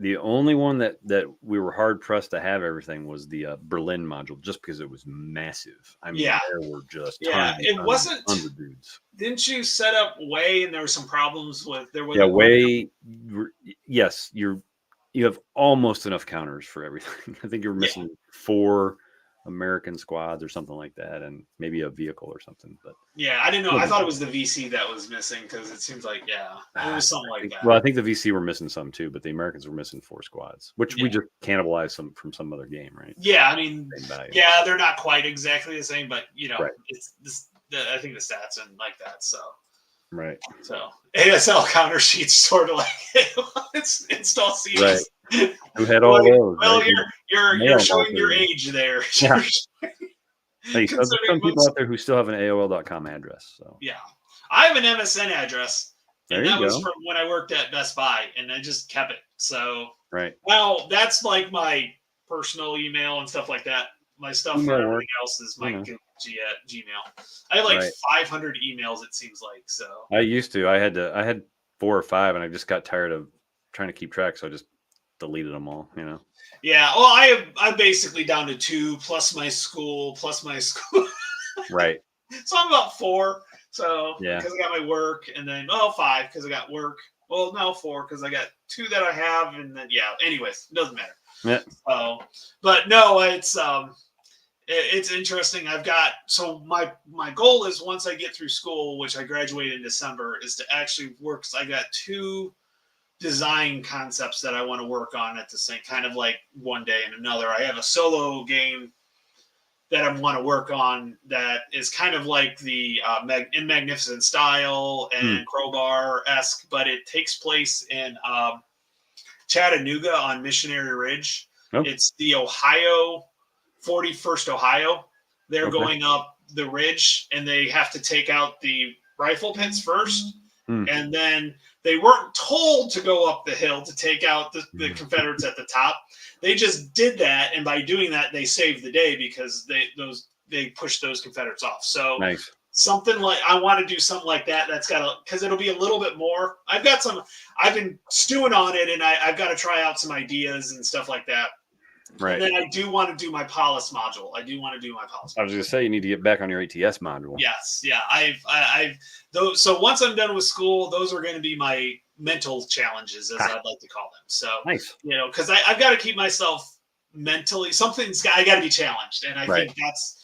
Speaker 2: one that we were hard pressed to have everything was the Berlin module, just because it was massive. I mean, there were just
Speaker 1: it wasn't
Speaker 2: 100 dudes.
Speaker 1: Didn't you set up Way and there were some problems with there was
Speaker 2: Way? Yes, you have almost enough counters for everything. I think you're missing 4 American squads or something like that, and maybe a vehicle or something. But
Speaker 1: I didn't know. I thought it was the VC that was missing because it seems like it was something like that.
Speaker 2: Well, I think the VC were missing some too, but the Americans were missing 4 squads, which we just cannibalized some from some other game, right?
Speaker 1: Yeah, I mean, they're not quite exactly the same, but you know, it's this. I think the stats and like that. So.
Speaker 2: Right.
Speaker 1: So ASL counter sheets sort of like it's install series.
Speaker 2: Right. Who had all those?
Speaker 1: Well, you're showing your age there.
Speaker 2: Yeah. Hey, so there's some people out there who still have an AOL.com address. So
Speaker 1: yeah, I have an MSN address, and that was from when I worked at Best Buy, and I just kept it. So well, that's like my personal email and stuff like that. My stuff for everything else is my Gmail. I have like 500 emails, it seems like. So
Speaker 2: I used to. I had 4 or 5, and I just got tired of trying to keep track, so I just deleted them all. You know.
Speaker 1: Yeah. Well, I'm basically down to 2 plus my school.
Speaker 2: Right.
Speaker 1: So I'm about 4. So
Speaker 2: yeah,
Speaker 1: because I got my work, and then 5 because I got work. Well, no, 4 because I got 2 that I have, and then anyways, it doesn't matter.
Speaker 2: Yeah.
Speaker 1: But no, it's interesting. So my goal is once I get through school, which I graduate in December, is to actually work. I got 2 design concepts that I want to work on at the same kind of like one day and another. I have a solo game that I want to work on that is kind of like the in Magnificent Style and Crowbar-esque, but it takes place in Chattanooga on Missionary Ridge.
Speaker 2: Nope.
Speaker 1: It's the 41st Ohio. They're going up the ridge, and they have to take out the rifle pits first. And then they weren't told to go up the hill to take out the Confederates at the top. They just did that, and by doing that, they saved the day because they pushed those Confederates off. So
Speaker 2: nice.
Speaker 1: Something like I want to do something like that. That's got because it'll be a little bit more. I've been stewing on it, and I've got to try out some ideas and stuff like that.
Speaker 2: Right.
Speaker 1: And then I do want to do my Polis module. I was
Speaker 2: going to say you need to get back on your ATS module.
Speaker 1: Yes. Yeah. I've those. So once I'm done with school, those are going to be my mental challenges, as I'd like to call them. So
Speaker 2: nice.
Speaker 1: Because I've got to keep myself mentally. I got to be challenged, and I think that's.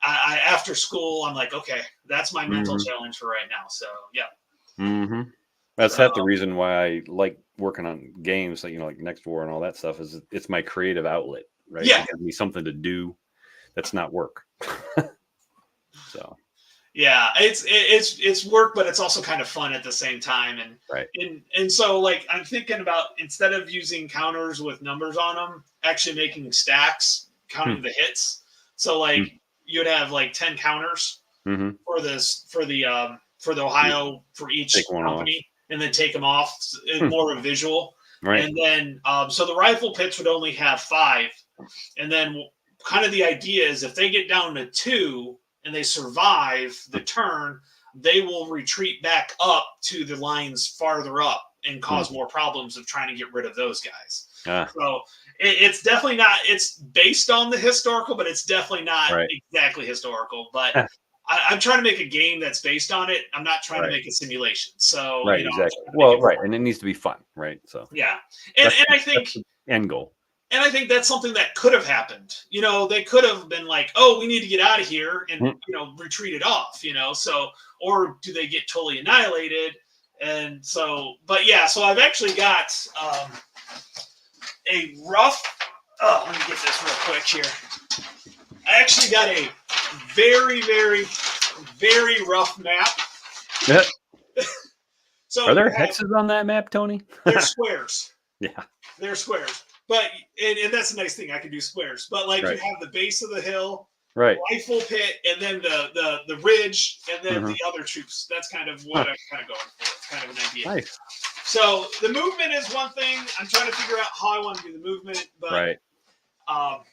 Speaker 1: After school, I'm like, okay, that's my mental challenge for right now. So yeah.
Speaker 2: That's half the reason why I like working on games, like Next War and all that stuff. Is it's my creative outlet, right?
Speaker 1: Yeah,
Speaker 2: it gives me something to do that's not work. So
Speaker 1: yeah, it's work, but it's also kind of fun at the same time. And so like I'm thinking about instead of using counters with numbers on them, actually making stacks counting the hits. So like you'd have like 10 counters for the Ohio for each company, and then take them off. More of a visual,
Speaker 2: right?
Speaker 1: And then so the rifle pits would only have 5, and then kind of the idea is if they get down to 2 and they survive the turn, they will retreat back up to the lines farther up and cause more problems of trying to get rid of those guys. So it's definitely not. It's based on the historical, but it's definitely not exactly historical. But I'm trying to make a game that's based on it. I'm not trying to make a simulation. So
Speaker 2: exactly. Well, and it needs to be fun, right? So
Speaker 1: yeah, and I think
Speaker 2: that's the end goal.
Speaker 1: And I think that's something that could have happened. They could have been like, "Oh, we need to get out of here," and retreat it off. So or do they get totally annihilated? And so, but yeah, so I've actually got a rough. Oh, let me get this real quick here. I actually got a very, very, very rough map.
Speaker 2: Yeah.
Speaker 1: So
Speaker 2: are there hexes on that map, Tony?
Speaker 1: They're squares.
Speaker 2: Yeah.
Speaker 1: They're squares. But and that's a nice thing. I can do squares. But like you have the base of the hill, rifle pit, and then the ridge, and then the other troops. That's kind of what I'm kind of going for. It's kind of an idea.
Speaker 2: Nice.
Speaker 1: So the movement is one thing. I'm trying to figure out how I want to do the movement, but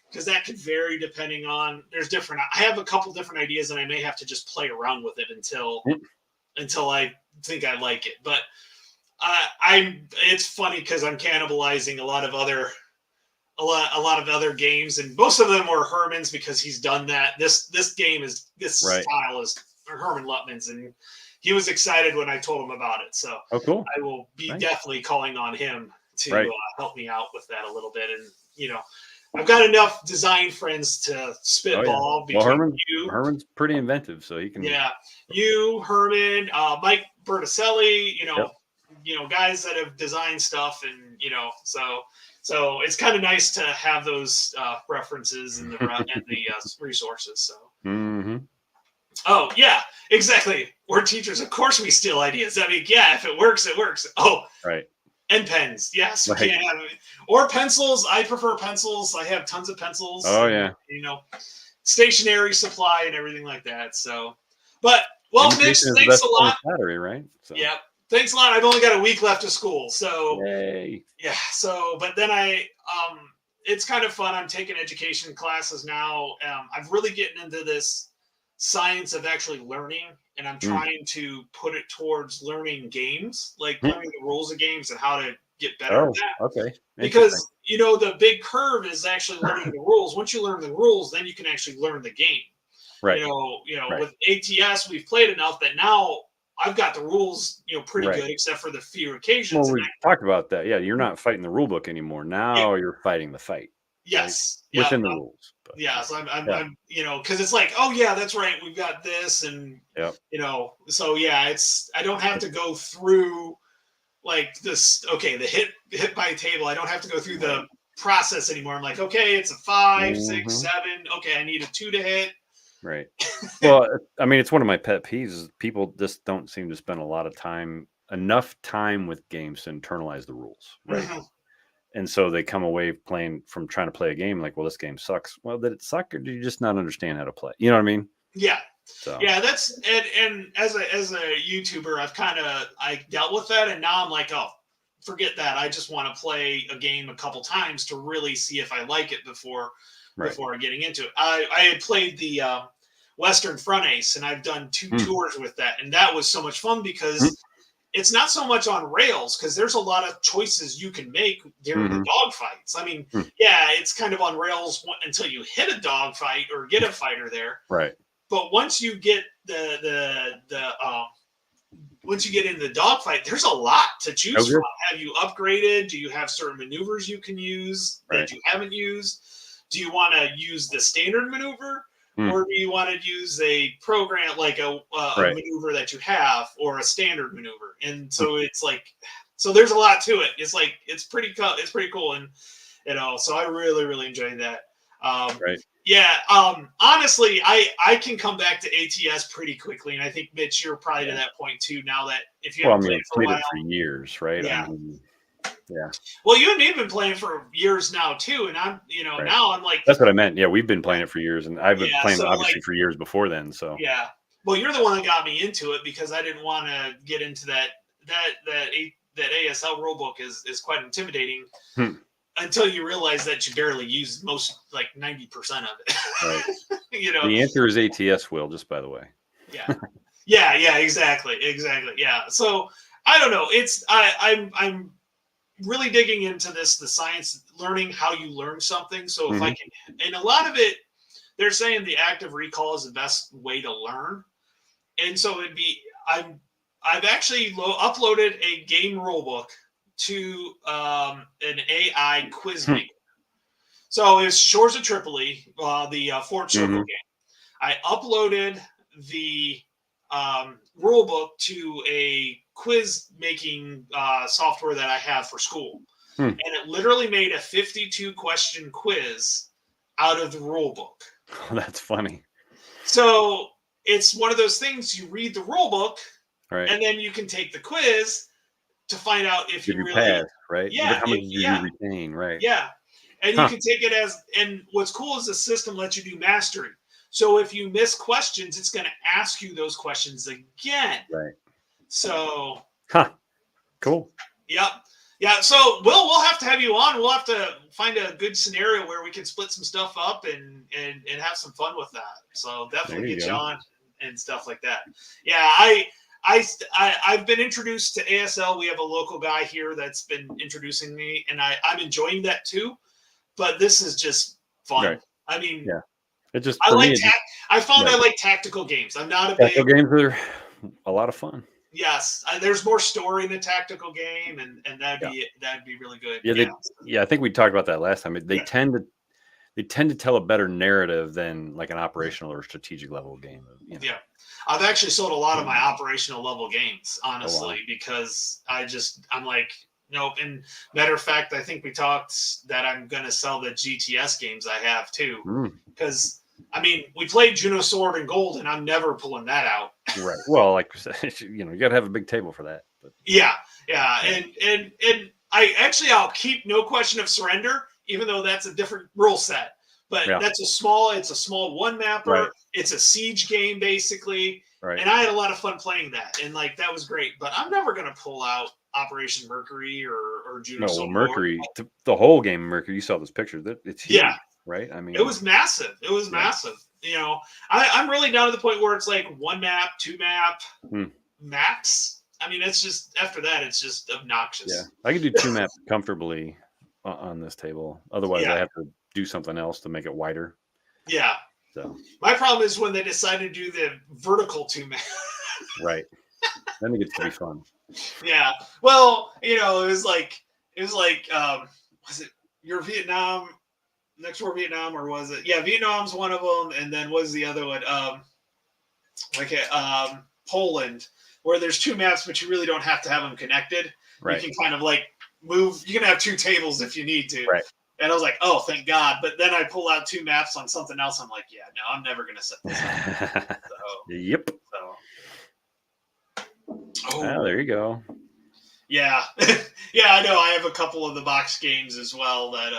Speaker 1: because that could vary depending on. There's different. I have a couple different ideas, and I may have to just play around with it until I think I like it. But it's funny because I'm cannibalizing a lot of other games, and most of them were Herman's because he's done that. This game is style is Herman Lutman's, and he was excited when I told him about it. So
Speaker 2: cool.
Speaker 1: I will be definitely calling on him to help me out with that a little bit. And I've got enough design friends to spitball between you.
Speaker 2: Herman's pretty inventive, so he can.
Speaker 1: Yeah, you, Herman, Mike Berticelli, guys that have designed stuff, and so it's kind of nice to have those references and the resources. So. Oh yeah, exactly. We're teachers, of course we steal ideas. I mean, yeah, if it works, it works. Oh, and pens, yes, we can't have it. Or pencils. I prefer pencils. I have tons of pencils.
Speaker 2: Oh yeah.
Speaker 1: Stationery supply and everything like that. So, but Mitch, thanks a lot.
Speaker 2: Battery, right? So.
Speaker 1: Yeah, thanks a lot. I've only got a week left of school, so
Speaker 2: yay.
Speaker 1: Yeah. So, but then it's kind of fun. I'm taking education classes now. I'm really getting into this science of actually learning, and I'm trying to put it towards learning games, like learning the rules of games and how to get better at that.
Speaker 2: Okay.
Speaker 1: Because the big curve is actually learning the rules. Once you learn the rules, then you can actually learn the game.
Speaker 2: Right.
Speaker 1: With ATS, we've played enough that now I've got the rules, pretty
Speaker 2: Right.
Speaker 1: good, except for the few
Speaker 2: Well,
Speaker 1: occasions. And
Speaker 2: we talked about that. Yeah, you're not fighting the rule book anymore.
Speaker 1: yeah,
Speaker 2: Now you're fighting the fight, right?
Speaker 1: yes, yeah,
Speaker 2: Within the rules. But
Speaker 1: yeah.
Speaker 2: yeah.
Speaker 1: So
Speaker 2: Yeah.
Speaker 1: I'm, because it's like, oh yeah, that's right, we've got this, and
Speaker 2: Yep.
Speaker 1: so yeah, I don't have to go through like this. Okay, the hit by table. I don't have to go through the
Speaker 2: Right.
Speaker 1: process anymore. I'm like, okay, it's a 5, 6,
Speaker 2: Hmm.
Speaker 1: 7. Okay, I need a 2 to hit.
Speaker 2: Right. Well, I mean, it's one of my pet peeves. Is people just don't seem to spend a lot of time, enough time with games to internalize the rules, right?
Speaker 1: Mhm.
Speaker 2: And so they come away playing from trying to play a game like, well, this game sucks. Well, did it suck, or do you just not understand how to play? You know what I mean?
Speaker 1: Yeah.
Speaker 2: So
Speaker 1: Yeah, that's and as a YouTuber, I dealt with that, and now I'm like, oh, forget that. I just want to play a game a couple times to really see if I like it
Speaker 2: right.
Speaker 1: getting into it. I had played the Western Front Ace, and I've done 2
Speaker 2: Mm.
Speaker 1: tours with that, and that was so much fun
Speaker 2: Mm.
Speaker 1: because it's not so much on rails because there's a lot of choices you can make during the
Speaker 2: Hmm.
Speaker 1: dogfights. I mean,
Speaker 2: Mm.
Speaker 1: yeah, it's kind of on rails until you hit a dogfight or get a fighter there,
Speaker 2: Right.
Speaker 1: but once you get once you get into the dogfight, there's a lot to choose
Speaker 2: Oh,
Speaker 1: from.
Speaker 2: good.
Speaker 1: Have you upgraded? Do you have certain maneuvers you can use
Speaker 2: Right.
Speaker 1: that you haven't used? Do you want to use the standard maneuver,
Speaker 2: Mm.
Speaker 1: or do you want to use a program like a
Speaker 2: Right.
Speaker 1: maneuver that you have, or a standard maneuver? And
Speaker 2: Mm.
Speaker 1: so it's like, so there's a lot to it. It's like it's pretty cool, and so I really really enjoyed that.
Speaker 2: Right.
Speaker 1: Yeah, honestly, I can come back to ATS pretty quickly, and I think Mitch, you're probably to
Speaker 2: Yeah.
Speaker 1: that point too. Now that if you
Speaker 2: Well, I
Speaker 1: haven't
Speaker 2: mean,
Speaker 1: played
Speaker 2: I've
Speaker 1: for a
Speaker 2: played
Speaker 1: while,
Speaker 2: it for years, right? I
Speaker 1: yeah.
Speaker 2: mean, yeah.
Speaker 1: Well, you and me have been playing for years now too, and I'm,
Speaker 2: Right.
Speaker 1: now I'm like,
Speaker 2: That's what I meant. Yeah, we've been playing it for years, and I've been
Speaker 1: yeah.
Speaker 2: playing
Speaker 1: So like,
Speaker 2: obviously for years before then. So
Speaker 1: yeah. Well, you're the one that got me into it because I didn't want to get into that ASL rulebook is quite intimidating
Speaker 2: hmm.
Speaker 1: until you realize that you barely use most like 90% of it.
Speaker 2: Right.
Speaker 1: you know,
Speaker 2: The answer is ATS, Will. Just by the way.
Speaker 1: yeah. Yeah, exactly. Yeah. So I don't know. I'm really digging into the science, learning how you learn something. So if I
Speaker 2: Hmm.
Speaker 1: can, and a lot of it, they're saying the active recall is the best way to learn. And so I've actually uploaded a game rulebook to an AI quiz
Speaker 2: Hmm.
Speaker 1: maker. So it's Shores of Tripoli, the Fort Circle
Speaker 2: Hmm.
Speaker 1: game. I uploaded the rule book to a quiz making software that I have for school.
Speaker 2: Hmm.
Speaker 1: And it literally made a 52 question quiz out of the rule book.
Speaker 2: Oh, that's funny.
Speaker 1: So it's one of those things you read the rule book
Speaker 2: Right.
Speaker 1: and then you can take the quiz to find out if
Speaker 2: Did
Speaker 1: you
Speaker 2: you
Speaker 1: really,
Speaker 2: pass? Right. But
Speaker 1: yeah,
Speaker 2: how much did you retain? Right.
Speaker 1: yeah. And you
Speaker 2: Huh.
Speaker 1: can take it as, and what's cool is the system lets you do mastery. So if you miss questions, it's going to ask you those questions again.
Speaker 2: Right.
Speaker 1: So,
Speaker 2: Huh. Cool.
Speaker 1: yep. Yeah. So we'll have to have you on. We'll have to find a good scenario where we can split some stuff up and have some fun with that. So definitely
Speaker 2: There you
Speaker 1: get you
Speaker 2: go.
Speaker 1: on and stuff like that. Yeah. I've been introduced to ASL. We have a local guy here that's been introducing me, and I'm enjoying that too. But this is just fun.
Speaker 2: Right.
Speaker 1: I mean,
Speaker 2: Yeah. It just
Speaker 1: I
Speaker 2: for
Speaker 1: like
Speaker 2: me. It just,
Speaker 1: I found
Speaker 2: right.
Speaker 1: I like tactical games. I'm not a
Speaker 2: Tactical
Speaker 1: big,
Speaker 2: games are a lot of fun.
Speaker 1: yes. There's more story in a tactical game, and
Speaker 2: Yeah.
Speaker 1: that'd be really good.
Speaker 2: Yeah.
Speaker 1: Yeah,
Speaker 2: Yeah. I think we talked about that last time. They tend to tell a better narrative than like an operational or strategic level game. You know.
Speaker 1: yeah. I've actually sold a lot of my operational level games, honestly,
Speaker 2: Oh, wow.
Speaker 1: because I'm like, nope. And matter of fact, I think we talked that I'm gonna sell the GTS games I have too,
Speaker 2: Mm.
Speaker 1: because I mean, we played Juno Sword and Gold, and I'm never pulling that out.
Speaker 2: Right. Well, like you said, you got to have a big table for that. But
Speaker 1: Yeah. And I'll keep No Question of Surrender, even though that's a different rule set. But
Speaker 2: yeah.
Speaker 1: it's a small one mapper.
Speaker 2: Right.
Speaker 1: It's a siege game basically.
Speaker 2: Right.
Speaker 1: And I had a lot of fun playing that. And like that was great. But I'm never gonna pull out Operation Mercury or Juno
Speaker 2: No, well,
Speaker 1: Sword.
Speaker 2: Mercury, the whole game, Mercury. You saw those pictures. It's huge,
Speaker 1: Yeah.
Speaker 2: right? I mean,
Speaker 1: It was massive. It was massive. I'm really down to the point where it's like one map, two map, max. I mean, it's just after that, it's just obnoxious.
Speaker 2: Yeah, I could do 2 maps comfortably on this table. Otherwise, I have to do something else to make it wider.
Speaker 1: Yeah.
Speaker 2: So
Speaker 1: my problem is when they decide to do the vertical 2 map.
Speaker 2: right. Then it gets to be fun.
Speaker 1: Yeah. Well, it was like was it your Vietnam, next war Vietnam, or was it? Yeah, Vietnam's one of them, and then what was the other one? Poland, where there's 2 maps, but you really don't have to have them connected.
Speaker 2: Right.
Speaker 1: You can kind of like move. You can have 2 tables if you need to.
Speaker 2: Right.
Speaker 1: And I was like, oh, thank God. But then I pull out 2 maps on something else. I'm like, yeah, no, I'm never gonna set this up.
Speaker 2: Yep.
Speaker 1: Oh,
Speaker 2: there you go.
Speaker 1: Yeah. Yeah, I know. I have a couple of the box games as well that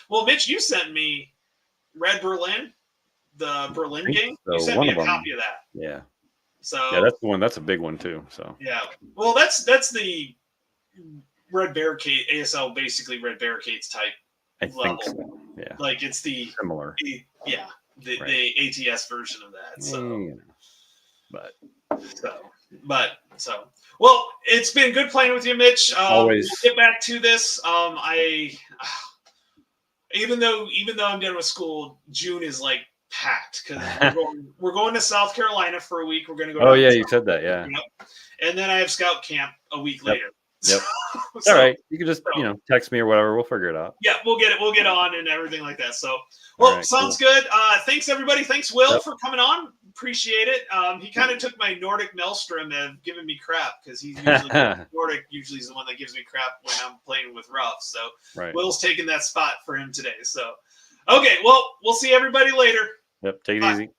Speaker 1: well, Mitch, you sent me Red Berlin, the Berlin game.
Speaker 2: So.
Speaker 1: You sent me a copy of that.
Speaker 2: Yeah.
Speaker 1: So
Speaker 2: yeah, that's the one. That's a big one too. So
Speaker 1: yeah. Well, that's the Red Barricade ASL, basically Red Barricades type level.
Speaker 2: think so. Yeah.
Speaker 1: Like it's the
Speaker 2: similar.
Speaker 1: the ATS version of that. So well, it's been good playing with you, Mitch.
Speaker 2: Always.
Speaker 1: We'll get back to this. Even though I'm done with school, June is like packed because we're going to South Carolina for a week. We're going to go.
Speaker 2: Oh yeah, you said that. Yeah.
Speaker 1: Yep. And then I have scout camp a week later.
Speaker 2: Yep. All right. You can just text me or whatever. We'll figure it out.
Speaker 1: Yeah, we'll get on and everything like that. So, well, right, sounds good. Thanks everybody. Thanks Will for coming on. Appreciate it. He kind of took my Nordic Maelstrom and given me crap because he's usually Nordic usually is the one that gives me crap when I'm playing with rough. So Will's taking that spot for him today. So, okay, well, we'll see everybody later.
Speaker 2: Yep. Take it easy.